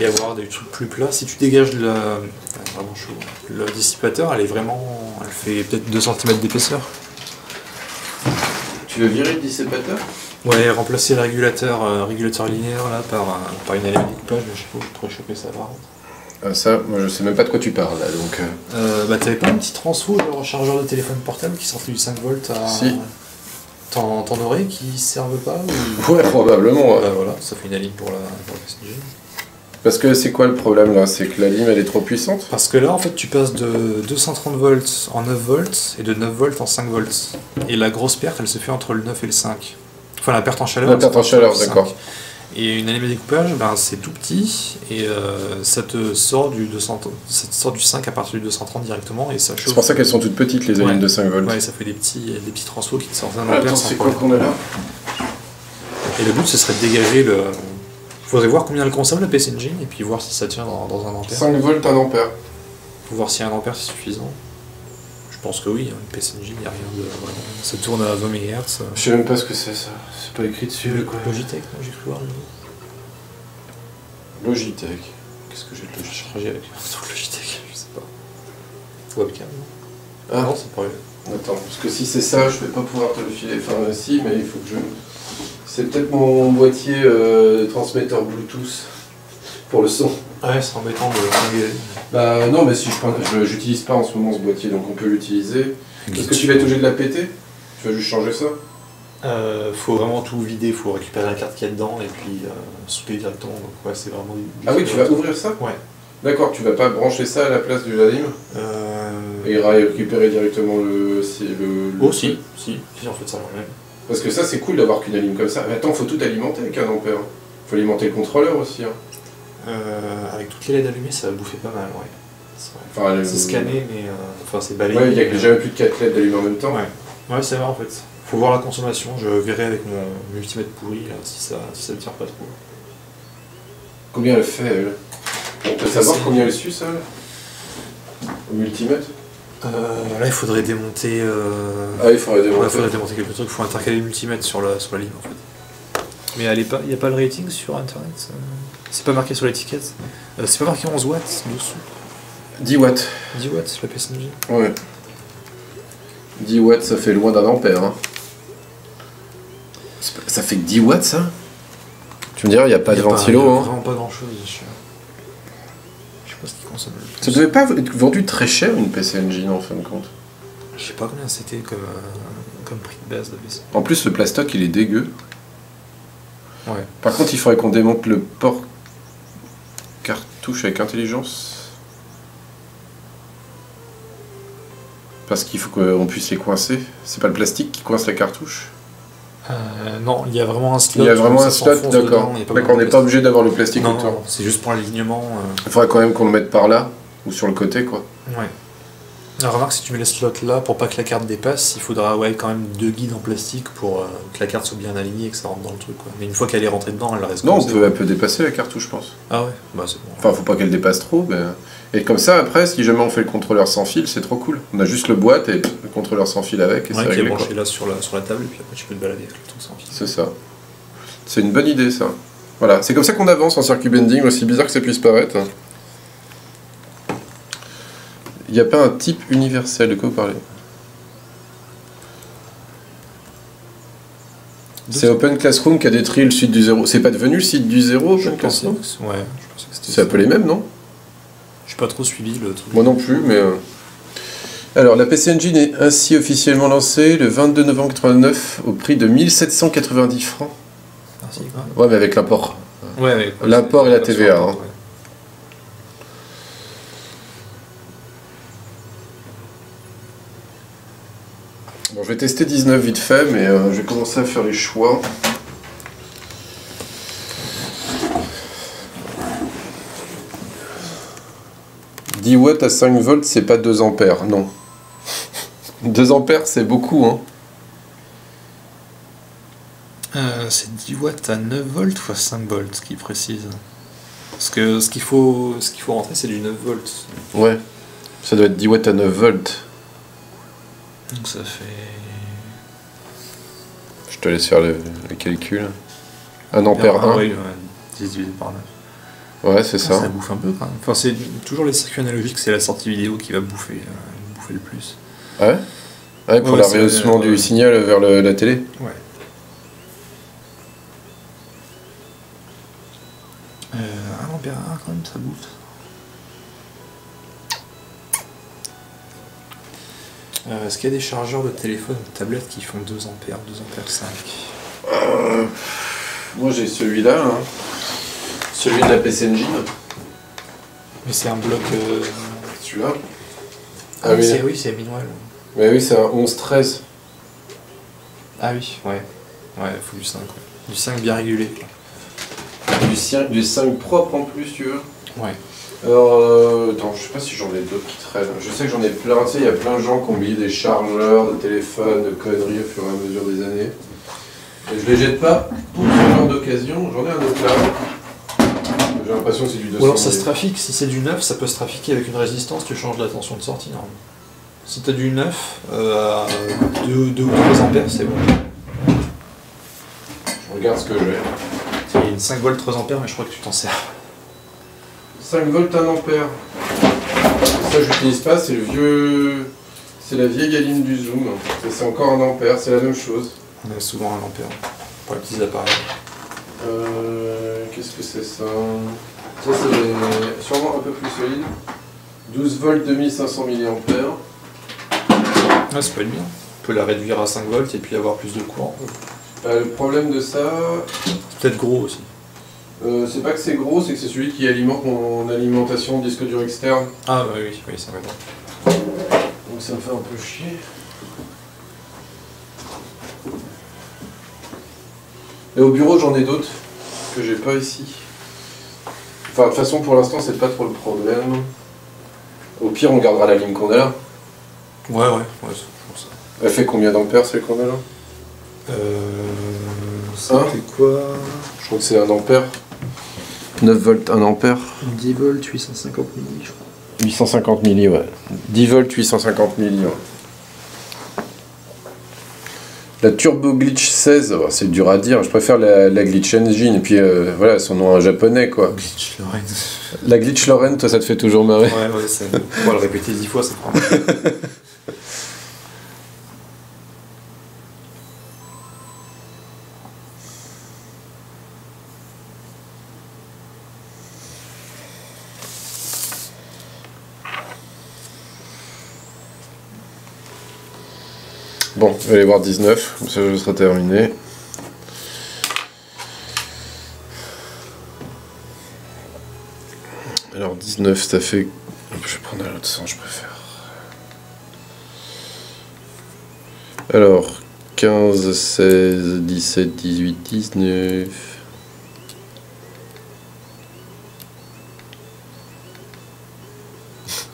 Et avoir des trucs plus plats. Si tu dégages vraiment chaud. Le dissipateur, elle fait peut-être 2 cm d'épaisseur. Tu veux virer le dissipateur? Ouais, remplacer le régulateur linéaire là par une allée de découpage, je sais pas où je pourrais choper ça par contre. Ah, ça, moi je sais même pas de quoi tu parles là, donc... Bah t'avais pas un petit transfo de rechargeur de téléphone portable qui sortait du 5 volts à... Si. T'en aurais qui servent pas ou... Ouais, probablement. Ouais. Bah voilà, ça fait une aligne pour la PSG. Parce que c'est quoi le problème là? C'est que la lime elle est trop puissante? Parce que là en fait tu passes de 230 volts en 9 volts et de 9 volts en 5 volts. Et la grosse perte elle se fait entre le 9 et le 5. Enfin la perte en chaleur. La perte en chaleur, d'accord. Et une allumée découpage, ben, c'est tout petit et ça te sort du 5 à partir du 230 directement et ça chauffe. C'est pour ça qu'elles sont toutes petites les alimes de 5 volts. Ouais, ça fait des petits transfos qui te sortent d'un ampère. Attends, c'est quoi qu'on a là? Et le but ce serait de dégager le... Faudrait voir combien elle consomme la PC Engine et puis voir si ça tient dans un ampère. 5 volts, 1 ampère. Faut voir si un ampère c'est suffisant. Je pense que oui, une PC Engine, il n'y a rien de... Vraiment. Ça tourne à 20 MHz. Je sais même pas ce que c'est ça. C'est pas écrit dessus quoi. Logitech, non, j'ai cru voir. Logitech. Qu'est-ce que j'ai de Logitech? J'ai avec un truc Logitech, je sais pas. Webcam, non? Ah non, c'est pas vrai. Attends, parce que si c'est ça, je vais pas pouvoir te le filer. Enfin, si, mais il faut que je... C'est peut-être mon boîtier transmetteur Bluetooth pour le son. Ouais, c'est embêtant de... Bah non, mais si j'utilise pas en ce moment ce boîtier, donc on peut l'utiliser. Est-ce que tu vas être obligé de la péter? Tu vas juste changer ça? Faut vraiment tout vider, faut récupérer la carte qu'il y a dedans et puis souper directement. Donc ouais, c'est vraiment... Ah oui, tu vas ouvrir ça? Ouais. D'accord, tu vas pas brancher ça à la place du lime et récupérer directement le... Oh si, en fait ça va même. Parce que ça c'est cool d'avoir qu'une alime comme ça. Mais attends, faut tout alimenter avec un ampère. Faut alimenter le contrôleur aussi. Hein. Avec toutes les LED allumées, ça va bouffer pas mal, ouais. Enfin, c'est scanné, mais enfin c'est balayé. Ouais, il y a jamais plus de 4 LED allumées en même temps. Ouais, c'est vrai en fait. Faut voir la consommation, je verrai avec mon multimètre pourri là, si ça ne tire pas trop. Combien elle fait elle? On peut savoir combien elle suit ça au multimètre? Là il faudrait démonter... Ah il faudrait démonter. Ouais, il faudrait démonter quelques trucs, il faut intercaler le multimètre sur la ligne en fait. Mais il n'y a pas le rating sur internet, c'est pas marqué sur l'étiquette. C'est pas marqué 11 watts dessous. 10 watts. 10 watts la PSNG. Ouais. 10 watts ça fait loin d'un ampère. Hein. Ça fait que 10 watts ça? Tu me diras, il n'y a pas de ventilo. Il n'y a hein. vraiment pas grand chose. Je sais pas ce qu'il consomme le plus. Ça devait pas être vendu très cher une PC Engine en fin de compte. Je sais pas combien c'était comme prix de base de PC. En plus le plastoc il est dégueu. Ouais. Par contre il faudrait qu'on démonte le port cartouche avec intelligence. Parce qu'il faut qu'on puisse les coincer. C'est pas le plastique qui coince la cartouche? Non, il y a vraiment un slot. Il y a vraiment un slot, d'accord. D'accord, on n'est pas obligé d'avoir le plastique autour. Non, c'est juste pour l'alignement. Il faudrait quand même qu'on le mette par là, ou sur le côté quoi. Ouais. Alors, remarque, si tu mets les slots là, pour pas que la carte dépasse, il faudra quand même 2 guides en plastique pour que la carte soit bien alignée et que ça rentre dans le truc. Quoi. Mais une fois qu'elle est rentrée dedans, elle reste. Non, elle peut dépasser la cartouche, je pense. Ah ouais, bah c'est bon. Enfin, faut pas qu'elle dépasse trop. Mais... Et comme ça, après, si jamais on fait le contrôleur sans fil, c'est trop cool. On a juste le boîte et le contrôleur sans fil avec. Et ouais, c'est qui est réglé, branché quoi. là sur la table et puis après tu peux te balader avec le truc sans fil. C'est ça. C'est une bonne idée, ça. Voilà, c'est comme ça qu'on avance en circuit bending, aussi bizarre que ça puisse paraître. Il n'y a pas un type universel, de quoi vous parlez? C'est Open Classroom qui a détruit le site du zéro. C'est pas devenu le site du zéro, Open Classroom? Ouais, je pensais que c'était C'est un peu les mêmes, non? J'ai pas trop suivi le truc. Moi non plus, mais... Alors, la PC Engine est ainsi officiellement lancée le 22 novembre 89 au prix de 1790 francs. Merci, quoi. Ouais, mais avec l'import. Ouais, mais L'import et la TVA. Hein. Ouais. Bon, je vais tester 19 vite fait, mais je vais commencer à faire les choix. « 10 watts à 5 volts, c'est pas 2 ampères, non. 2 ampères, c'est beaucoup, hein. C'est 10 watts à 9 volts ou à 5 volts qui précise. Parce que ce qu'il faut rentrer, c'est du 9 volts. Ouais, ça doit être 10 watts à 9 volts. Donc ça fait... Je te laisse faire le calcul. 1 ampère 1. Oui, ouais, 10 divisé par 9. Ouais, c'est ça. Ça bouffe un peu quand même. Enfin, c'est toujours les circuits analogiques, c'est la sortie vidéo qui va bouffer le plus. Ouais. Ouais, pour Ouais, la rehaussement du signal vers la télé. Ouais. ça bouffe. Est-ce qu'il y a des chargeurs de téléphone ou de tablette qui font 2 ampères, 2 ampères 5? Moi j'ai celui-là, hein. Celui de la PC Engine. Mais c'est un bloc... Celui-là. Ah oui, oui, c'est Minoel. Mais oui, c'est un 11-13. Ah oui, ouais. Ouais, il faut du 5. Ouais. Du 5 bien régulé. Du 5 propre en plus, tu veux. Ouais. Alors, attends, je sais pas si j'en ai d'autres qui traînent. Je sais que j'en ai plein, tu sais, il y a plein de gens qui ont oublié des chargeurs de téléphone, de conneries au fur et à mesure des années. Et je les jette pas pour ce genre d'occasion, j'en ai un autre là. J'ai l'impression que c'est du 200. Ou alors ça se trafique, si c'est du neuf, ça peut se trafiquer avec une résistance, tu changes la tension de sortie normalement. Si t'as du neuf, à 2 ou 3 ampères, c'est bon. Je regarde ce que j'ai. Il y a une 5 volts 3 ampères, mais je crois que tu t'en sers. 5 volts 1 ampère. Ça j'utilise pas, c'est le vieux. C'est la vieille galine du Zoom. C'est encore 1 ampère, c'est la même chose. On a souvent 1 ampère pour les petits appareils. Qu'est-ce que c'est ça? Ça c'est sûrement un peu plus solide. 12 volts 2500 mAh. Ah, c'est pas le bien. On peut la réduire à 5 volts et puis avoir plus de courant. Le problème de ça, C'est peut-être gros aussi. c'est pas que c'est gros, c'est que c'est celui qui alimente mon alimentation disque dur externe. Ah bah oui, oui, ça va être. Donc ça me fait un peu chier. Et au bureau j'en ai d'autres que j'ai pas ici. Enfin de toute façon pour l'instant c'est pas trop le problème. Au pire on gardera la ligne qu'on a là. Ouais, c'est pour ça. Elle fait combien d'ampères celle qu'on a là? C'était quoi? Je crois que c'est 1 ampère. 9 volts 1 ampère. 10 volts, 850 milli, je crois. 850 milli, ouais. 10 volts 850 milli, ouais. La Turbo Glitch 16, oh, c'est dur à dire, je préfère la Glitch Engine, et puis voilà, son nom en japonais quoi. Glitch Lorraine. La Glitch Lorraine, toi ça te fait toujours marrer? Ouais, c'est... On va le répéter 10 fois, ça prend. Bon, je vais aller voir 19, comme ça je serai terminé. Alors 19, ça fait... Je vais prendre à l'autre sens, je préfère. Alors, 15, 16, 17, 18, 19...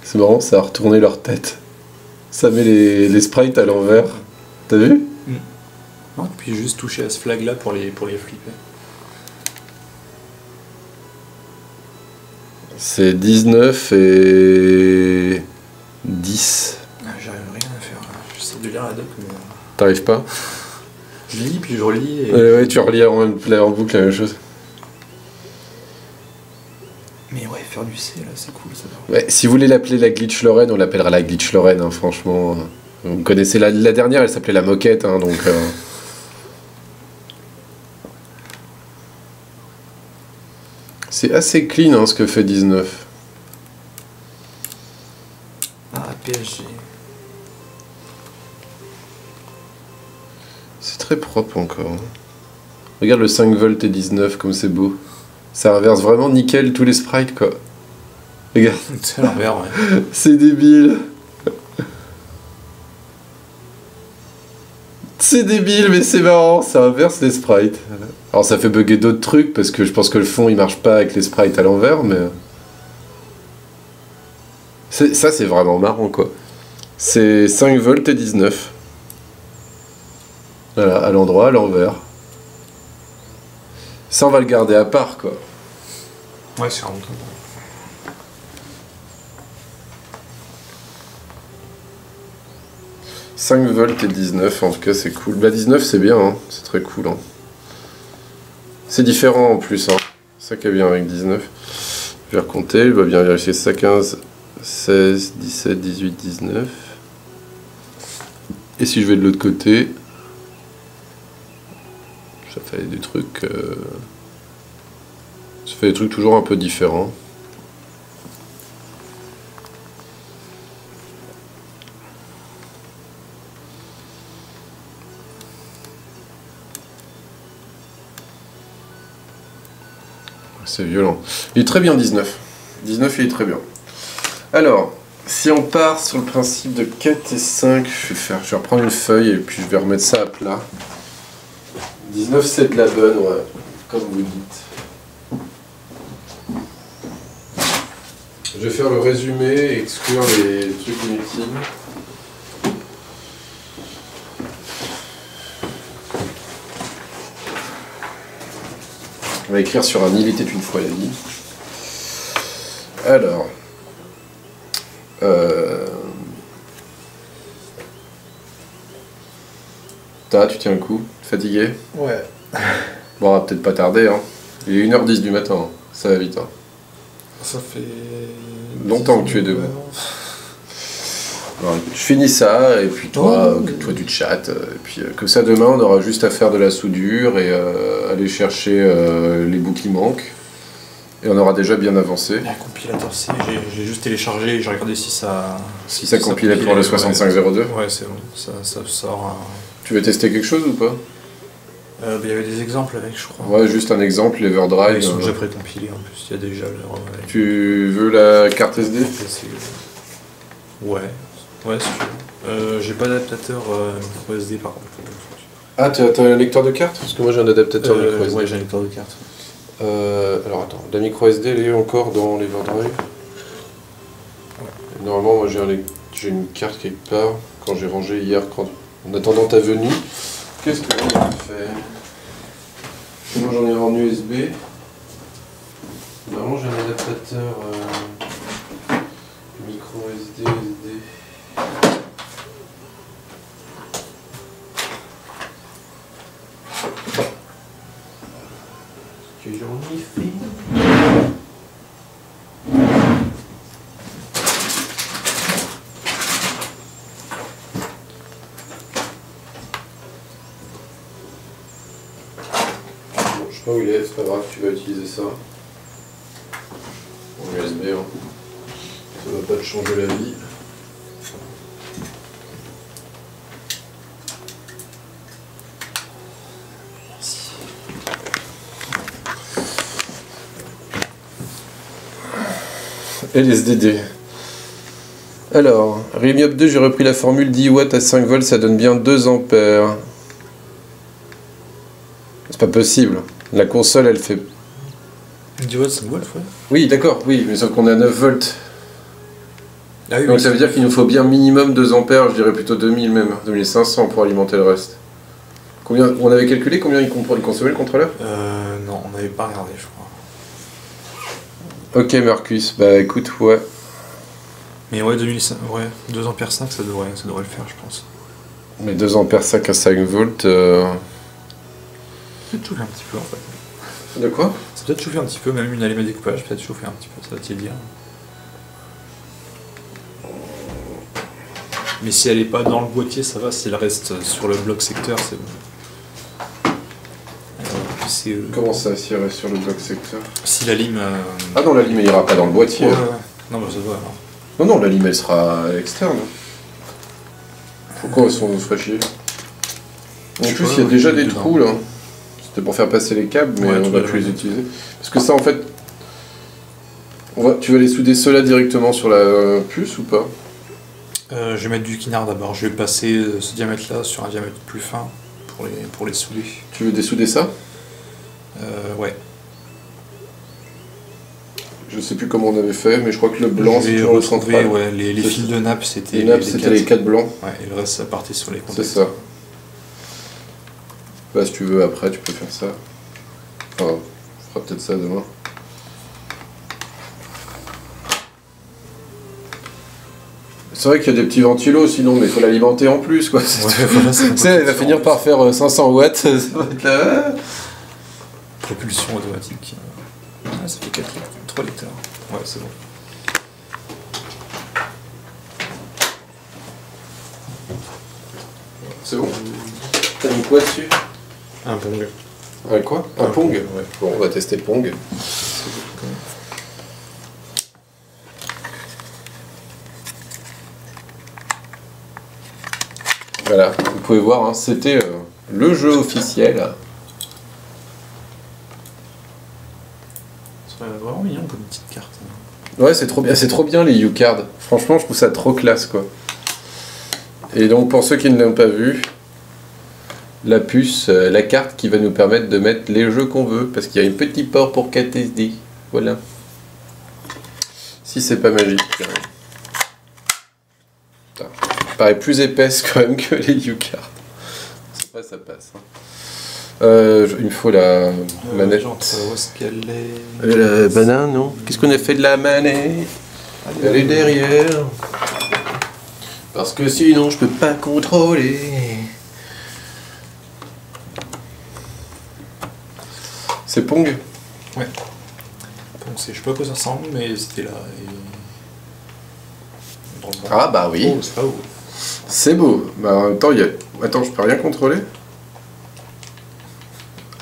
C'est marrant, ça a retourné leur tête. Ça met les sprites à l'envers. T'as vu? Non, puis juste toucher à ce flag là pour les flipper. C'est 19 et 10. Ah, j'arrive rien à faire. J'essaie de lire la doc, mais... T'arrives pas? Je lis, puis je relis. Et... Ouais, tu relis en boucle la même chose. Mais ouais, faire du C là, c'est cool ça. Ouais, si vous voulez l'appeler la Glitch Lorraine, on l'appellera la Glitch Lorraine, hein, franchement. Vous connaissez la dernière, elle s'appelait la Moquette, hein, donc... C'est assez clean hein, ce que fait 19. Ah, PSG. C'est très propre encore. Regarde le 5 volts et 19 comme c'est beau. Ça inverse vraiment nickel tous les sprites quoi. Regarde. C'est l'envers, ouais. C'est débile. C'est débile mais c'est marrant, ça inverse les sprites. Alors ça fait bugger d'autres trucs parce que je pense que le fond il marche pas avec les sprites à l'envers mais... Ça c'est vraiment marrant quoi. C'est 5 volts et 19. Voilà, à l'endroit, à l'envers. Ça on va le garder à part quoi. Ouais, c'est vraiment tout. 5 volts et 19, en tout cas c'est cool. Bah 19 c'est bien, hein. C'est très cool. Hein. C'est différent en plus, hein. C'est ça qui est bien avec 19. Je vais recompter, je vais bien vérifier ça. 15, 16, 17, 18, 19. Et si je vais de l'autre côté, ça fait des trucs... Ça fait des trucs toujours un peu différents. C'est violent. Il est très bien 19. 19 il est très bien. Alors, si on part sur le principe de 4 et 5, je vais reprendre une feuille et puis je vais remettre ça à plat. 19 c'est de la bonne, ouais, comme vous dites. Je vais faire le résumé et exclure les trucs inutiles. On va écrire sur un Il était une fois la vie. Alors. Tu tiens le coup? Fatigué? Ouais. Bon, on va peut-être pas tarder, hein. Il est 1h10 du matin, hein. Ça va vite, hein. Ça fait... longtemps que tu es debout. Alors, je finis ça, et puis toi, occupe-toi du chat, et puis que ça demain, on aura juste à faire de la soudure et aller chercher les bouts qui manquent. Et on aura déjà bien avancé. Un compilateur C, j'ai juste téléchargé et j'ai regardé si ça... Si ça compilait pour le 6502. Ouais, c'est bon, ça sort... Tu veux tester quelque chose ou pas? Il y avait des exemples avec, je crois. Ouais, juste un exemple, l'Everdrive. Ils sont déjà précompilés en plus, il y a déjà leur... Tu veux la carte SD? Ouais, si tu veux. J'ai pas d'adaptateur micro SD par contre. Ah, t'as un lecteur de carte? Parce que moi j'ai un adaptateur micro SD. Ouais, j'ai un lecteur de carte. Alors attends, la micro SD elle est encore dans l'Everdrive. Ouais. Normalement, moi j'ai une carte quelque part quand j'ai rangé hier, en attendant ta venue. Qu'est-ce que j'en ai fait? Moi j'en ai en USB. Normalement j'ai un adaptateur micro SD. Que j'en ai fait. Bon, je sais pas où il est, c'est pas grave, tu vas utiliser ça. En USB, hein. Ça va pas te changer la vie. LSDD. Alors, Remiop 2, j'ai repris la formule 10 watts à 5 volts, ça donne bien 2 ampères. C'est pas possible. La console, elle fait... 10 watts, 5 volts, ouais. Oui, d'accord, oui, mais sauf qu'on est à 9 volts. Ah oui, donc ça veut dire qu'il nous faut bien minimum 2 ampères, je dirais plutôt 2000 même, 2500 pour alimenter le reste. Combien, on avait calculé combien il consommait le contrôleur? Non, on n'avait pas regardé, je crois. Ok Marcus, bah écoute, ouais. Mais ouais, 2005, ouais, 2 ampères 5, ça devrait le faire, je pense. Mais 2 ampères 5 à 5 volts... Peut-être chauffer un petit peu en fait. De quoi? Ça peut-être chauffer un petit peu, même une allumette de découpage, peut-être chauffer un petit peu, ça va-t-il dire. Mais si elle est pas dans le boîtier, ça va, si elle reste sur le bloc secteur, c'est bon. Comment ça, si elle reste sur le bloc secteur? Si la lime... Ah non, la lime elle ira pas dans le boîtier. Ouais. Non, bah ça doit alors. Non, la lime elle sera externe. Pourquoi on se ferait chier? En plus, il y a déjà des trous là. C'était pour faire passer les câbles, mais on va plus les utiliser. Parce que ça, en fait... Tu vas les souder ceux-là directement sur la puce ou pas? Je vais mettre du quinard d'abord. Je vais passer ce diamètre-là sur un diamètre plus fin pour les souder. Tu veux dessouder ça? Ouais. Je sais plus comment on avait fait, mais je crois que le blanc c'était le central. Ouais, les fils de nappe c'était les 4 blancs. Ouais, et le reste ça partait sur les contacts. C'est ça. Bah, si tu veux, après tu peux faire ça. Enfin, on fera peut-être ça demain. C'est vrai qu'il y a des petits ventilos sinon, mais il faut l'alimenter en plus quoi. Voilà, tu sais, elle va finir par faire 500 watts, ça va être là. Propulsion automatique. Ah, ça fait 4 litres, 3 litres. Ouais, c'est bon. C'est bon. T'as mis quoi dessus? Un Pong. Un quoi? Un Pong? Ouais. Bon, on va tester Pong. Voilà, vous pouvez voir, hein, c'était le jeu officiel. petite carte. Ouais, c'est trop bien les U-Cards. Franchement, je trouve ça trop classe, quoi. Et donc, pour ceux qui ne l'ont pas vu, la puce, la carte qui va nous permettre de mettre les jeux qu'on veut, parce qu'il y a un petit port pour 4 SD. Voilà. Si c'est pas magique, quand même. Putain, ça paraît plus épaisse quand même que les U-Cards. C'est pas ça passe. Hein. Il me faut la manette. Où est-ce qu'elle est? La banane, non? Qu'est-ce qu'on a fait de la manette? Elle est derrière. Parce que sinon je peux pas contrôler. C'est Pong? Ouais. Pong, je sais pas à quoi ça ressemble, mais c'était là. Et... Ah bah oui. Oh, c'est pas beau. C'est beau. Bah en même temps, il y a... Attends, je peux rien contrôler?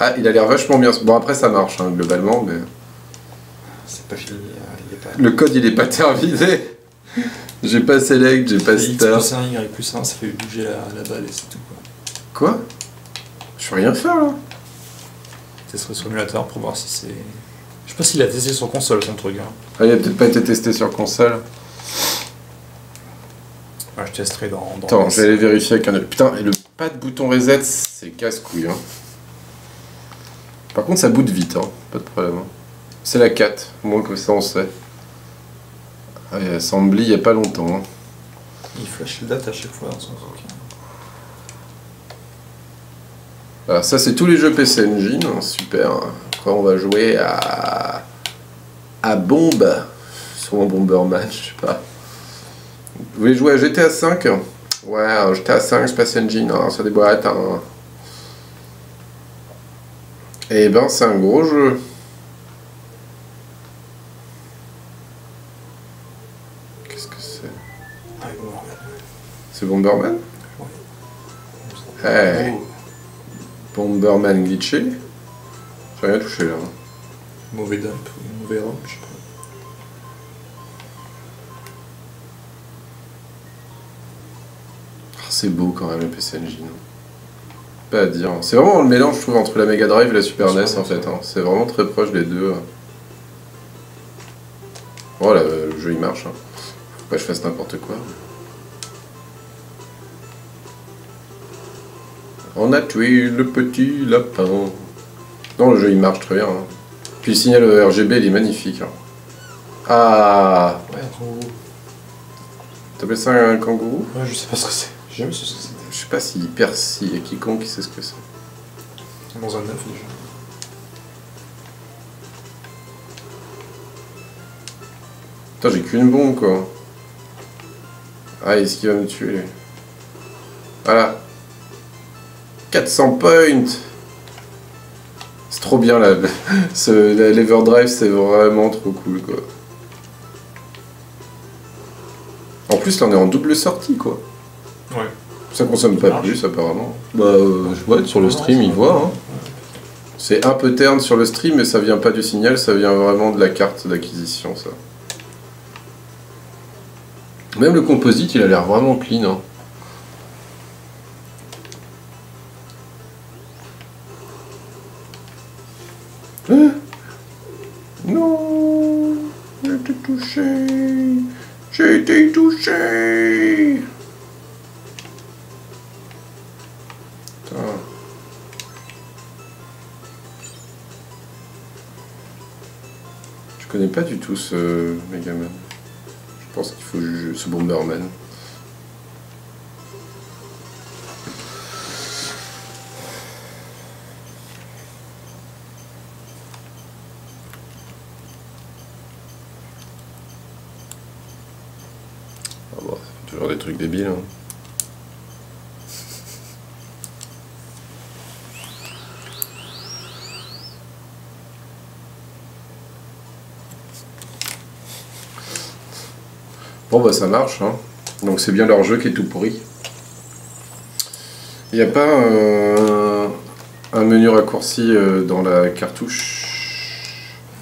Ah, il a l'air vachement bien. Bon, après, ça marche, hein, globalement, mais... C'est pas fini. Il est pas... Le code, il est pas terminé. J'ai pas select, j'ai pas star. X plus 1, Y plus 1, ça fait bouger la balle et c'est tout, quoi. Quoi? Je peux rien faire, là. C'est sur l'émulateur pour voir si c'est... Je sais pas s'il a testé sur console, son truc. Hein. Ah, il a peut-être pas été testé sur console. Ouais, je testerai dans Attends, je vais aller vérifier avec un... Putain, et le pas de bouton reset, c'est casse-couille, hein. Par contre, ça boot vite, hein. Pas de problème. Hein. C'est la 4, au moins que ça on sait. Ah, il a Assembly il y a pas longtemps. Hein. Il flash le date à chaque fois dans son truc. Alors ça, c'est tous les jeux PC Engine, hein. Super. Après, on va jouer à Bombe. Sûrement Bomberman, je sais pas. Vous voulez jouer à GTA 5? Ouais, GTA 5, Space Engine, hein, ça déboîte. Hein. Eh ben, c'est un gros jeu. Qu'est-ce que c'est? Ah, Bomberman. C'est Bomberman? Ouais. Hey. Oh. Bomberman glitché? J'ai rien touché là. Hein. Mauvais dump ou mauvais ROM, je sais pas. Oh, c'est beau quand même le PC Engine. Pas à dire. C'est vraiment le mélange, je trouve, entre la Mega Drive et la Super NES en fait. Hein. C'est vraiment très proche des deux. Voilà, le jeu il marche. Hein. Faut pas que je fasse n'importe quoi. On a tué le petit lapin. Non, le jeu il marche très bien. Hein. Puis le signal RGB il est magnifique. Hein. Ah! Ouais, un kangourou. T'appelles ça un kangourou? Ouais, je sais pas ce que c'est. J'ai jamais su ce que c'était. Je sais pas s'il persille, il y a quiconque qui sait ce que c'est. Dans un œuf déjà. Putain, j'ai qu'une bombe quoi. Ah, est-ce qu'il va me tuer? Voilà. 400 points. C'est trop bien là. L'Everdrive c'est vraiment trop cool quoi. En plus là on est en double sortie quoi. Ouais. Ça consomme pas plus apparemment. Bah ouais, sur le stream il voit. Hein. C'est un peu terne sur le stream mais ça vient pas du signal, ça vient vraiment de la carte d'acquisition ça. Même le composite il a l'air vraiment clean. Hein. Non, j'ai été touché. J'ai été touché. Putain. Je connais pas du tout ce Megaman. Je pense qu'il faut juger ce Bomberman. Ah bon, c'est toujours des trucs débiles. Hein. Bon bah ça marche, hein. Donc c'est bien leur jeu qui est tout pourri. Il n'y a pas un menu raccourci dans la cartouche?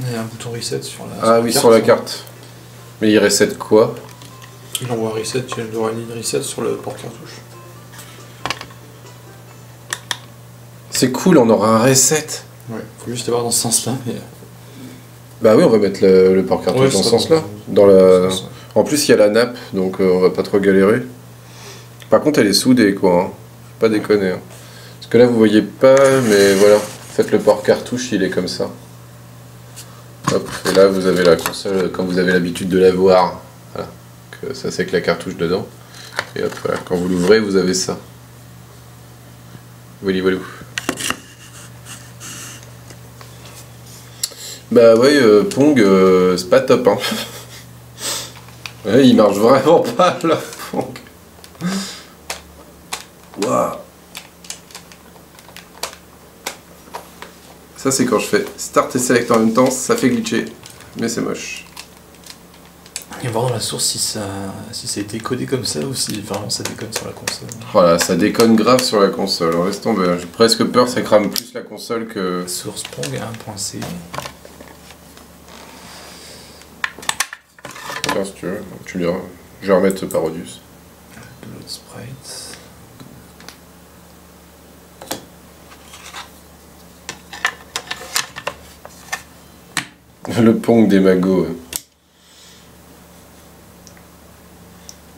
Il y a un bouton reset sur la Ah oui, sur la carte. Mais il reset quoi? Il envoie un reset, tu auras une ligne reset sur le port cartouche. C'est cool, on aura un reset. Ouais, faut juste avoir dans ce sens-là. Mais... Bah oui, on va mettre le porte-cartouche dans ce sens-là. En plus, il y a la nappe, donc on va pas trop galérer. Par contre, elle est soudée, quoi. Hein. Faut pas déconner. Hein. Parce que là, vous voyez pas, mais voilà. En fait, le porte-cartouche, il est comme ça. Hop, et là, vous avez la console comme vous avez l'habitude de la voir. Voilà. Que ça, c'est que la cartouche dedans. Et hop, voilà. Quand vous l'ouvrez, vous avez ça. Voilà, voilà. Bah ouais, Pong, c'est pas top, hein. Ouais, il marche vraiment pas, là, Pong. Waouh. Ça, c'est quand je fais Start et Select en même temps, ça fait glitcher. Mais c'est moche. Et voir dans la source si ça a été codé comme ça ou si vraiment ça déconne sur la console. Voilà, ça déconne grave sur la console. On laisse tomber. J'ai presque peur, ça crame plus la console que... Source Pong 1.c. Tiens, si tu veux, tu me diras. Je vais remettre ce Parodius. Upload sprite. Le Pong des magos.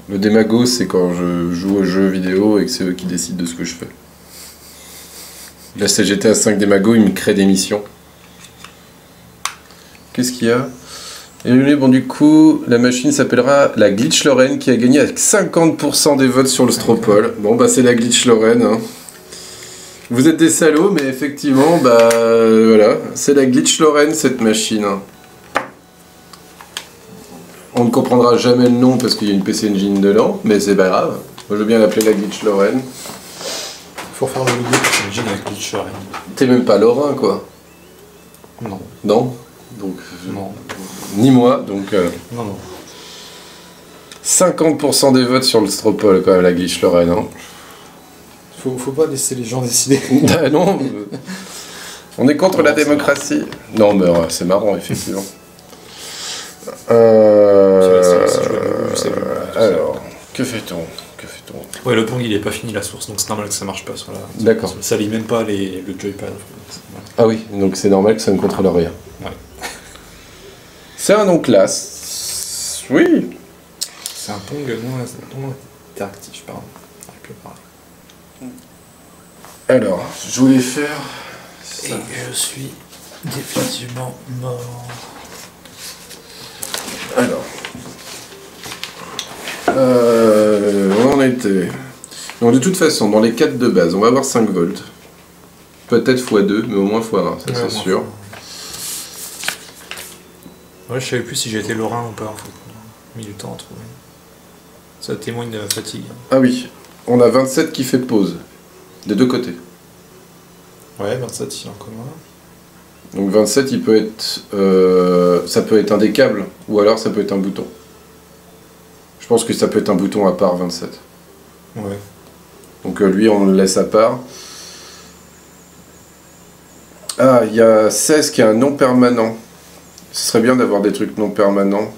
Le démago, c'est quand je joue aux jeux vidéo et que c'est eux qui décident de ce que je fais. Là, c'est GTA 5 démago, ils me créent des missions. Qu'est-ce qu'il y a? Et bon, du coup, la machine s'appellera la Glitch Lorraine qui a gagné avec 50% des votes sur le Stropole. Bon, bah, c'est la Glitch Lorraine. Hein. Vous êtes des salauds, mais effectivement, bah, voilà. C'est la Glitch Lorraine, cette machine. On ne comprendra jamais le nom parce qu'il y a une PC Engine dedans, mais c'est pas grave. Moi, je veux bien l'appeler la Glitch Lorraine. Faut faire le logo PC Engine avec Glitch Lorraine. T'es même pas lorrain, quoi. Non. Non. Donc, non. Ni moi, donc... Non, non. 50% des votes sur le Stropole, quand même, la Glitch Lorraine. Hein. Faut pas laisser les gens décider. Ah non, on est contre la démocratie. Non, mais c'est marrant, effectivement. Alors, que fait-on? Ouais, le Pong il est pas fini la source, donc c'est normal que ça marche pas sur la. D'accord. Ça lit même pas le joypad. Ah oui, donc c'est normal que ça ne contrôle rien. Ouais. C'est un nom classe. Oui. C'est un Pong non interactif, pardon. Alors, je voulais faire... Et je suis définitivement mort. Alors... on en était... Donc de toute façon, dans les 4 de base, on va avoir 5 volts. Peut-être x2, mais au moins x1, ça c'est sûr. Ouais, je savais plus si j'étais lorrain ou pas, en fait. J'ai mis du temps à trouver. Ça témoigne de la fatigue. Ah oui, on a 27 qui fait pause. Des deux côtés. Ouais, 27 il est en commun. Donc 27, il peut être, ça peut être un des câbles, ou alors ça peut être un bouton. Je pense que ça peut être un bouton à part 27. Ouais. Donc lui, on le laisse à part. Ah, il y a 16 qui est un non permanent. Ce serait bien d'avoir des trucs non permanents.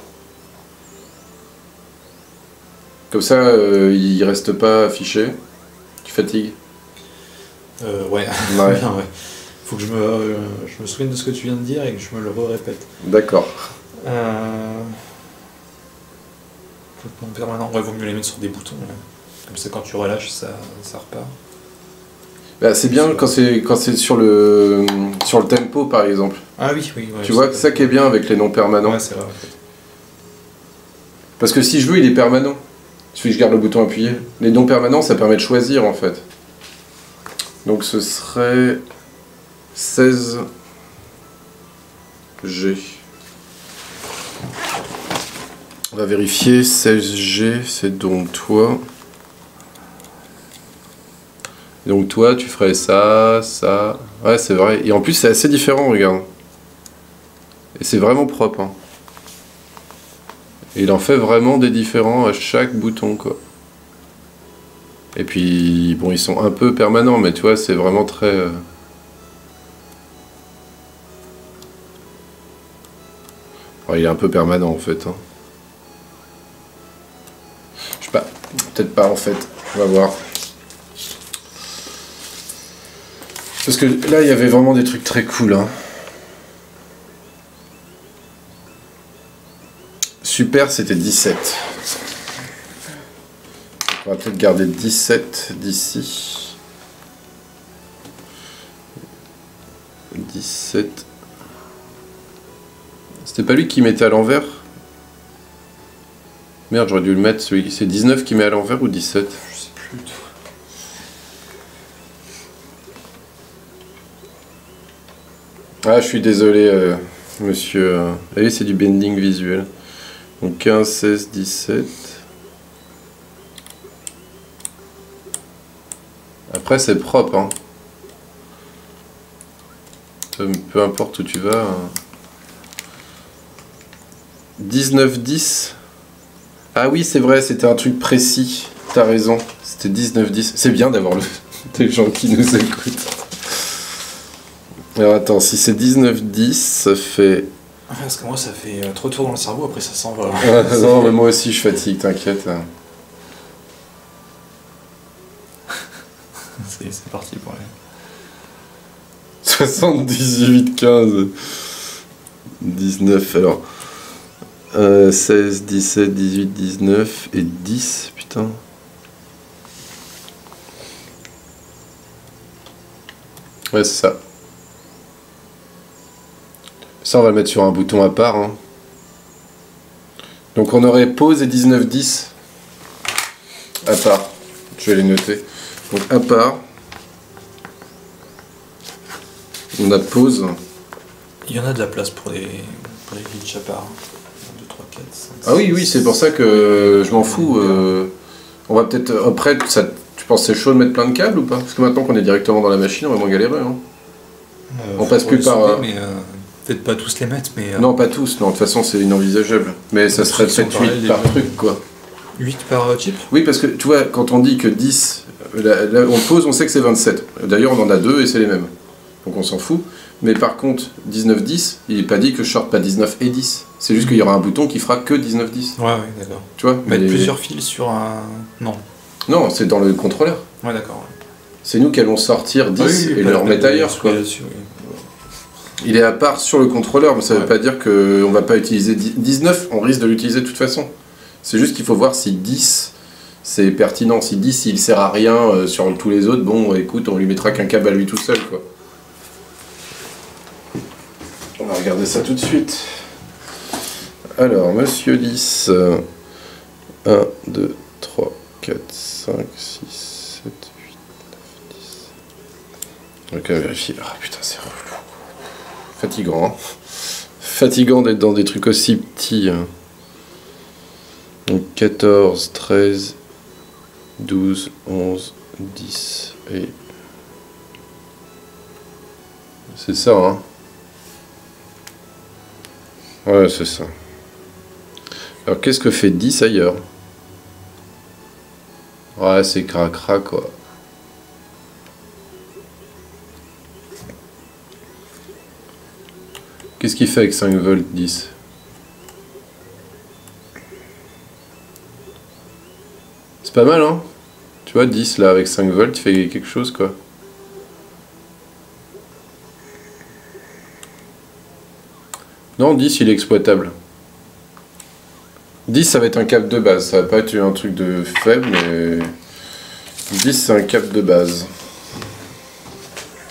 Comme ça, il reste pas affiché. Tu fatigues. Ouais. Ouais. Bien, ouais. Faut que je me souvienne de ce que tu viens de dire et que je me le répète. D'accord. Non permanent. Ouais, vaut mieux les mettre sur des boutons. Là. Comme ça, quand tu relâches, ça repart. Bah, c'est bien quand c'est sur le tempo, par exemple. Ah oui, oui. Ouais, tu vois, c'est ça qui est bien avec les non permanents. Ouais, c'est vrai, en fait. Parce que si je veux, il est permanent. Si je garde le bouton appuyé. Les non permanents, ça permet de choisir, en fait. Donc ce serait 16G. On va vérifier. 16G, c'est donc toi. Donc toi, tu ferais ça, ça... Ouais, c'est vrai. Et en plus, c'est assez différent, regarde. Et c'est vraiment propre. Hein. Et il en fait vraiment des différents à chaque bouton, quoi. Et puis, bon, ils sont un peu permanents, mais tu vois, c'est vraiment très... Ouais, il est un peu permanent, en fait. Hein. Je sais pas. Peut-être pas, en fait. On va voir. Parce que là, il y avait vraiment des trucs très cool. Hein. super, c'était 17. On va peut-être garder 17 d'ici. 17. C'était pas lui qui mettait à l'envers? Merde, j'aurais dû le mettre. C'est 19 qui met à l'envers ou 17? Je sais plus du tout. Ah, je suis désolé, monsieur. Ah oui, c'est du bending visuel. Donc 15, 16, 17. Après, c'est propre, hein. Peu importe où tu vas. 19, 10. Ah oui, c'est vrai, c'était un truc précis. T'as raison. C'était 19, 10. C'est bien d'avoir des gens qui nous écoutent. Alors attends, si c'est 19, 10, ça fait... Parce que moi, ça fait trop de tours dans le cerveau, après ça s'en va. Non, mais moi aussi je fatigue, t'inquiète. C'est parti pour les... 78, 15, 19, alors 16, 17, 18, 19 et 10, putain. Ouais, c'est ça. Ça, on va le mettre sur un bouton à part. Hein. Donc on aurait pause et 19, 10 à part. Je vais les noter. Donc à part. On a pause. Il y en a de la place pour les glitches à part. 1, 2, 3, 4, 5, 6. Ah oui, oui, c'est pour ça que je m'en fous. On va peut-être... Après, ça, tu penses que c'est chaud de mettre plein de câbles ou pas? Parce que maintenant qu'on est directement dans la machine, on va moins galérer. Hein. On passe plus par... peut-être pas tous les mettre, mais... Non, pas tous. Non, de toute façon, c'est inenvisageable. Mais ça serait peut-être 8 par truc, quoi. 8 par chip? Oui, parce que, tu vois, quand on dit que 10... Là, on pose, on sait que c'est 27. D'ailleurs, on en a 2 et c'est les mêmes. Donc on s'en fout. Mais par contre, 19-10, il n'est pas dit que je sorte pas 19 et 10. C'est juste qu'il y aura un bouton qui fera que 19-10. Ouais, d'accord. Tu vois, mettre plusieurs fils sur un... Non. Non, c'est dans le contrôleur. Ouais, d'accord. Ouais. C'est nous qui allons sortir 10 et le remettre ailleurs, quoi. Il est à part sur le contrôleur, mais ça ne veut pas dire qu'on ne va pas utiliser 19, on risque de l'utiliser de toute façon. C'est juste qu'il faut voir si 10 c'est pertinent. Si 10 il sert à rien sur tous les autres, bon écoute, on lui mettra qu'un câble à lui tout seul, quoi. On va regarder ça tout de suite. Alors, monsieur 10. 1, 2, 3, 4, 5, 6, 7, 8, 9, 10. Donc, à vérifier. Ah putain, c'est relou. Fatigant. Hein. Fatigant d'être dans des trucs aussi petits. Hein. Donc, 14, 13, 12, 11, 10 et... C'est ça, hein. Ouais, c'est ça. Alors, qu'est-ce que fait 10 ailleurs? Ouais, c'est cracra, quoi. Qu'est-ce qu'il fait avec 5 volts 10? C'est pas mal, hein? Tu vois, 10 là, avec 5 volts, il fait quelque chose, quoi. Non, 10 il est exploitable. 10 ça va être un câble de base, ça va pas être un truc de faible, mais 10 c'est un câble de base.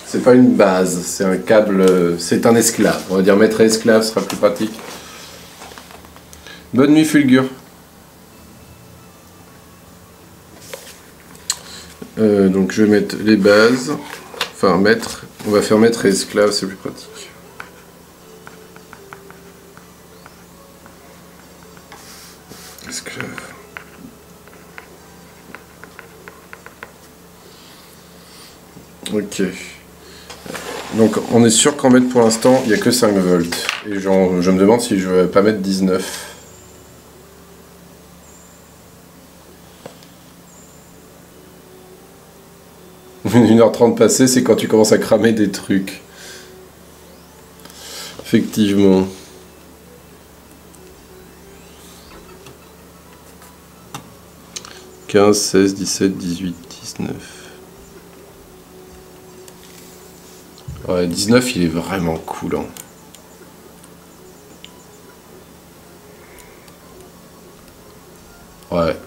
C'est pas une base, c'est un câble, c'est un esclave. On va dire maître et esclave sera plus pratique. Bonne nuit Fulgur. Donc je vais mettre les bases, enfin maître, on va faire maître et esclave, c'est plus pratique. Esclave. Ok. Donc on est sûr qu'en mettre pour l'instant il n'y a que 5 volts. Et je me demande si je vais pas mettre 19. Une heure 30 passée, c'est quand tu commences à cramer des trucs. Effectivement. « 15, 16, 17, 18, 19... » Ouais, 19, il est vraiment cool. Hein. Ouais.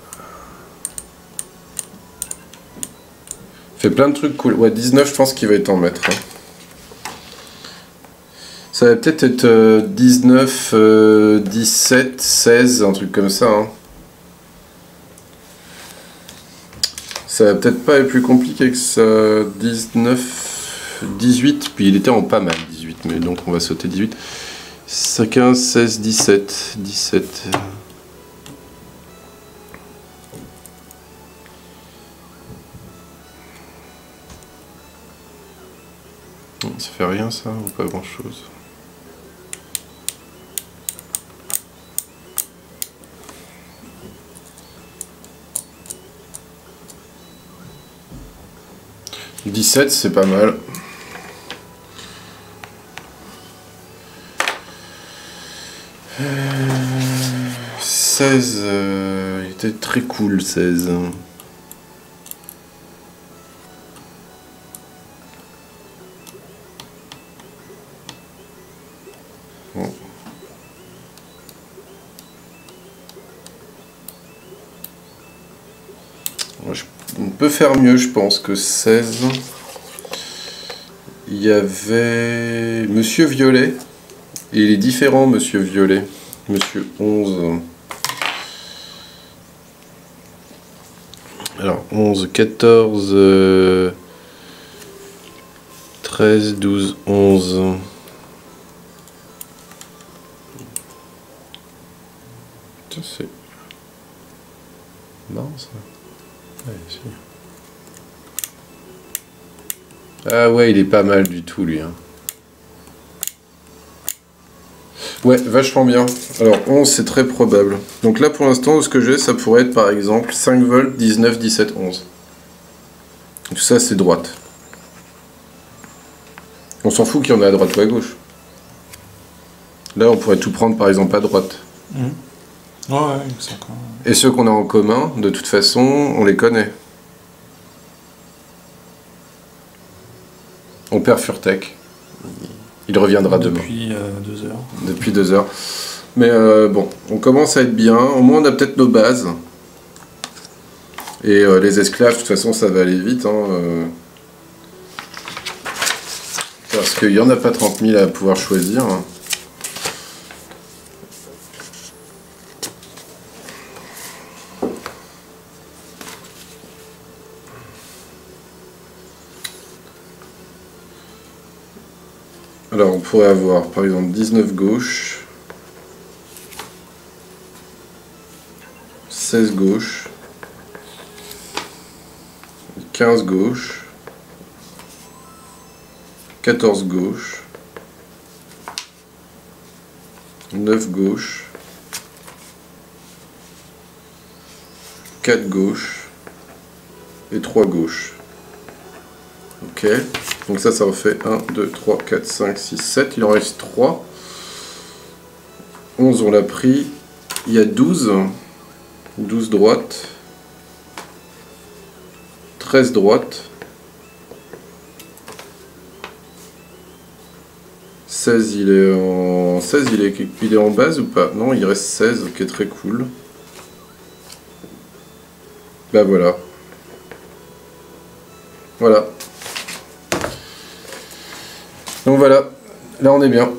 Fait plein de trucs cool. Ouais, 19, je pense qu'il va être en maître. Hein. Ça va peut-être être 19, 17, 16, un truc comme ça. Hein. Ça va peut-être pas être plus compliqué que ça. 19, 18, puis il était en pas mal, 18, mais donc on va sauter 18. 15, 16, 17, 17. Ça fait rien ça, ou pas grand chose. « 17, c'est pas mal. » 16, il était très cool, 16. Bon. On peut faire mieux, je pense, que 16. Il y avait Monsieur Violet. Et il est différent, Monsieur Violet. Monsieur 11. Alors, 11, 14, 13, 12, 11. Ça, c'est marrant, ça. Ouais, si. Ah ouais, il est pas mal du tout, lui. Hein. Ouais, vachement bien. Alors, 11, c'est très probable. Donc là, pour l'instant, ce que j'ai, ça pourrait être, par exemple, 5 volts, 19, 17, 11. Tout ça, c'est droite. On s'en fout qu'il y en ait à droite ou à gauche. Là, on pourrait tout prendre, par exemple, à droite. Mmh. Ouais, exactement. Et ceux qu'on a en commun, de toute façon, on les connaît. On perd Furtek. Il reviendra demain. Depuis 2 heures. Depuis 2 heures. Mais bon, on commence à être bien. Au moins, on a peut-être nos bases. Et les esclaves, de toute façon, ça va aller vite. Hein, parce qu'il n'y en a pas 30 000 à pouvoir choisir. Hein. Alors, on pourrait avoir, par exemple, 19 gauche, 16 gauche, 15 gauche, 14 gauche, 9 gauche, 4 gauche et 3 gauche. Ok, donc ça en fait 1, 2, 3, 4, 5, 6, 7, il en reste 3. 11 on l'a pris, il y a 12, 12 droites, 13 droites, 16 il est en 16 il est en base ou pas? Non, il reste 16 qui est très cool. Bah voilà. Voilà. Donc voilà, là on est bien.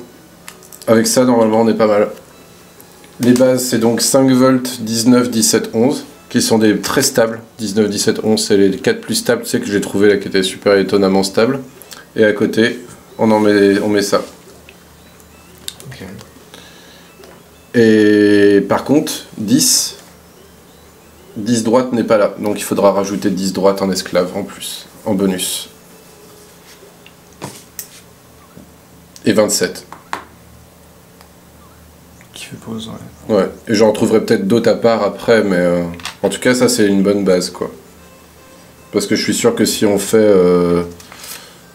Avec ça, normalement, on est pas mal. Les bases, c'est donc 5 volts, 19, 17, 11, qui sont des très stables. 19, 17, 11, c'est les 4 plus stables, tu sais, que j'ai trouvé là, qui étaient super étonnamment stables. Et à côté, on met ça. Okay. Et par contre, 10 droite n'est pas là. Donc il faudra rajouter 10 droite en esclave en plus, en bonus. Et 27. Qui fait pause, ouais. Ouais, et j'en retrouverai peut-être d'autres à part après, mais en tout cas, ça c'est une bonne base, quoi. Parce que je suis sûr que si on fait,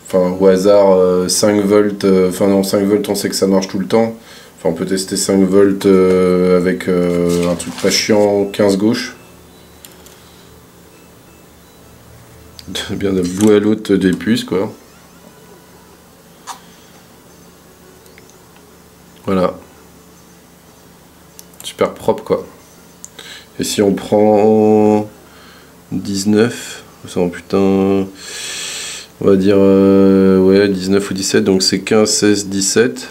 enfin, au hasard, 5 volts, enfin non, 5 volts, on sait que ça marche tout le temps. Enfin, on peut tester 5 volts avec un truc pas chiant, 15 gauche. Bien de bout à l'autre des puces, quoi. Voilà. Super propre, quoi. Et si on prend 19, oh, putain, on va dire ouais, 19 ou 17, donc c'est 15, 16, 17.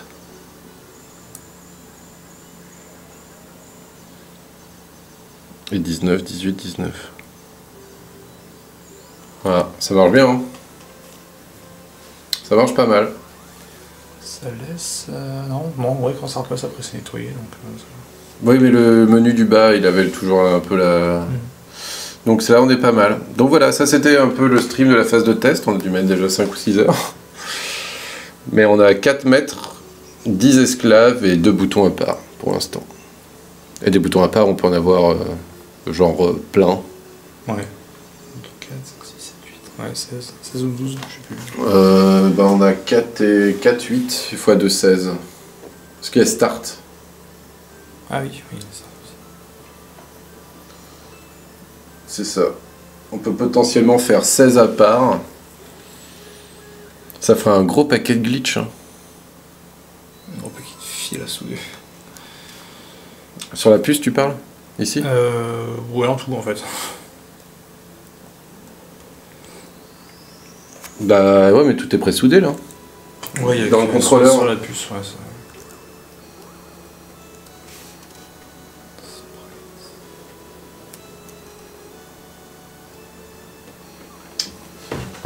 Et 19, 18, 19. Voilà, ça marche bien, hein. Ça marche pas mal. Ça laisse... non, ouais, quand ça repasse après c'est nettoyé, donc... Oui, mais le menu du bas, il avait toujours un peu la... Donc là, on est pas mal. Donc voilà, ça c'était un peu le stream de la phase de test. On a dû mettre déjà 5 ou 6 heures. Mais on a 4 mètres, 10 esclaves et 2 boutons à part, pour l'instant. Et des boutons à part, on peut en avoir genre plein. Ouais. 4, 5, 6, 7, 8... Ouais, 16 ou 12, je sais plus. Bah on a 4 et 4, 8, x 2, 16. Parce qu'il y a start. Ah oui, ça. C'est ça. On peut potentiellement faire 16 à part. Ça fera un gros paquet de glitch. Hein. Un gros paquet de fil à souder. Sur la puce, tu parles? Ici? Ouais, en tout, en fait. Bah ouais, mais tout est pré-soudé là. Ouais, il y a dans le contrôleur. Sur la puce, ouais, ça...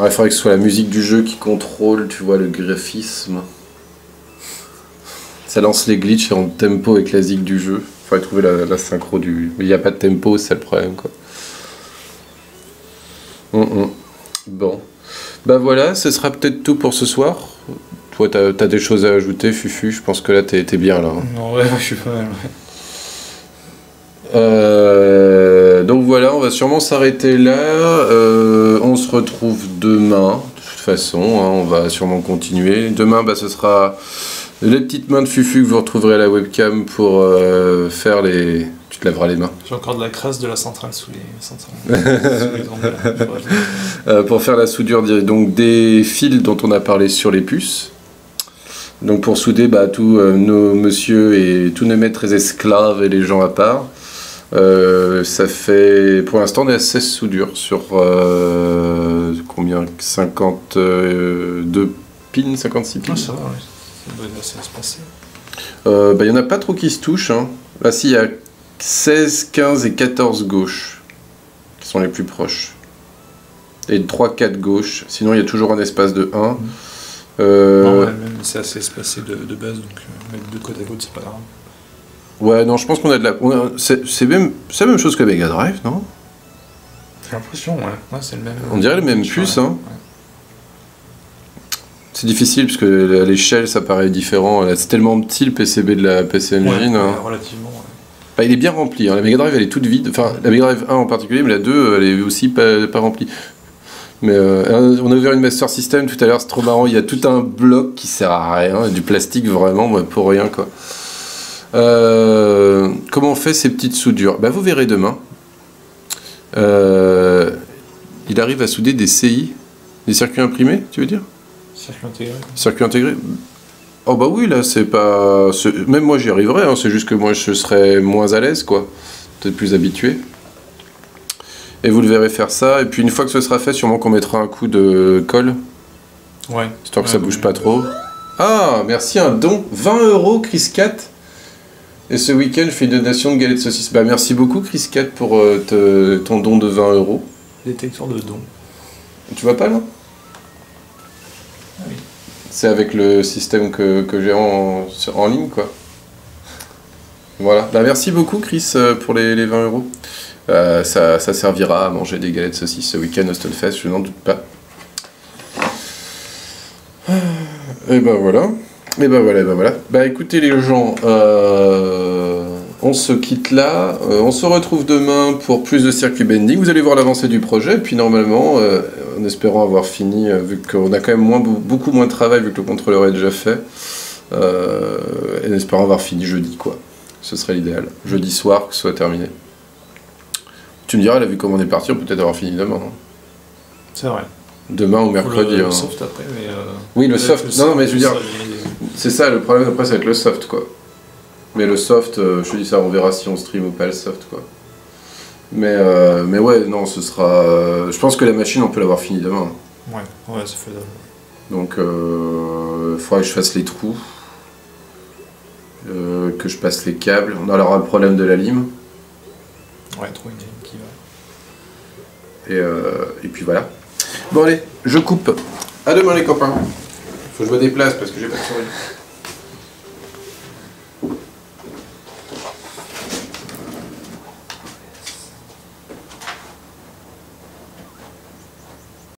Ouais, il faudrait que ce soit la musique du jeu qui contrôle, tu vois, le graphisme. Ça lance les glitches en tempo avec la zig du jeu. Il faudrait trouver la synchro du... Mais il n'y a pas de tempo, c'est le problème, quoi. Bon. Bah voilà, ce sera peut-être tout pour ce soir. Toi, t'as des choses à ajouter, Fufu? Je pense que là, t'es bien, là. Non, ouais, je suis pas mal, ouais. Donc voilà, on va sûrement s'arrêter là. On se retrouve demain, de toute façon, hein, on va sûrement continuer. Demain, bah, ce sera les petites mains de Fufu que vous retrouverez à la webcam pour faire les... Tu te laveras les mains. J'ai encore de la crasse de la centrale sous les ongles. Pour faire la soudure donc, des fils dont on a parlé sur les puces. Donc pour souder bah, tous nos messieurs et tous nos maîtres et esclaves et les gens à part. Ça fait, pour l'instant, on est à 16 soudures sur combien 52 pins, 56 pins. Ah, ça va, ouais. Ça doit être assez espacé. Bah, y en a pas trop qui se touchent. Hein. Là, si, il y a 16, 15 et 14 gauches qui sont les plus proches. Et 3, 4 gauches. Sinon, il y a toujours un espace de 1. Non, ouais, même c'est assez espacé de base, donc mettre deux côte à côte, c'est pas grave. Ouais, non, je pense qu'on a de la... C'est la même chose que Mega Drive, non? J'ai l'impression, ouais. C'est le même... On dirait les mêmes puces, hein. Ouais. C'est difficile, parce que à l'échelle, ça paraît différent. Là, c'est tellement petit, le PCB de la PC Engine. Ouais, hein. relativement, ouais. Bah, il est bien rempli. Hein. La Mega Drive, elle est toute vide. Enfin, la Mega Drive 1 en particulier, mais la 2, elle est aussi pas remplie. Mais on a ouvert une Master System tout à l'heure, c'est trop marrant. Il y a tout un bloc qui sert à rien, du plastique vraiment, pour rien, quoi. Comment on fait ces petites soudures? Bah, vous verrez demain. Il arrive à souder des CI, des circuits imprimés, tu veux dire? Circuit intégré. Circuit intégré. Oh bah oui, là, c'est pas... Même moi, j'y arriverais, hein, c'est juste que moi, je serais moins à l'aise, quoi. Peut-être plus habitué. Et vous le verrez faire ça, et puis une fois que ce sera fait, sûrement qu'on mettra un coup de colle. Ouais. Histoire que ça bouge pas trop. Ah, merci, un don. 20 €, Chris Cat. Et ce week-end, je fais une donation de galettes de saucisses. Bah, merci beaucoup, Chris Cat, pour ton don de 20 €. Détecteur de dons. Tu vois pas, là? Ah oui. C'est avec le système que j'ai en ligne, quoi. Voilà. Bah, merci beaucoup, Chris, pour les 20 €. Ça servira à manger des galettes de saucisses ce week-end au Stonefest, je n'en doute pas. Et ben voilà. Bah écoutez les gens, on se quitte là. On se retrouve demain pour plus de circuit bending. Vous allez voir l'avancée du projet. Et puis normalement, en espérant avoir fini, vu qu'on a quand même beaucoup moins de travail vu que le contrôleur est déjà fait. Et en espérant avoir fini jeudi, quoi. Ce serait l'idéal. Jeudi soir, que ce soit terminé. Tu me diras, là, vu comment on est parti, on peut peut-être avoir fini demain. Hein. C'est vrai. Demain ou mercredi. Le hein. soft après, mais... Oui, le soft. Non, mais je veux dire, c'est ça, le problème après, ça va être le soft, quoi. Mais le soft, je te dis ça, on verra si on stream ou pas le soft, quoi. Mais ouais, non, ce sera... je pense que la machine, on peut l'avoir finie demain. Ouais, ça fait... Donc, il faudra que je fasse les trous. Que je passe les câbles. On aura le problème de la lime. Ouais, trouver une lime qui va. Et puis voilà. Bon allez, je coupe. À demain les copains. Faut que je me déplace parce que j'ai pas de souris.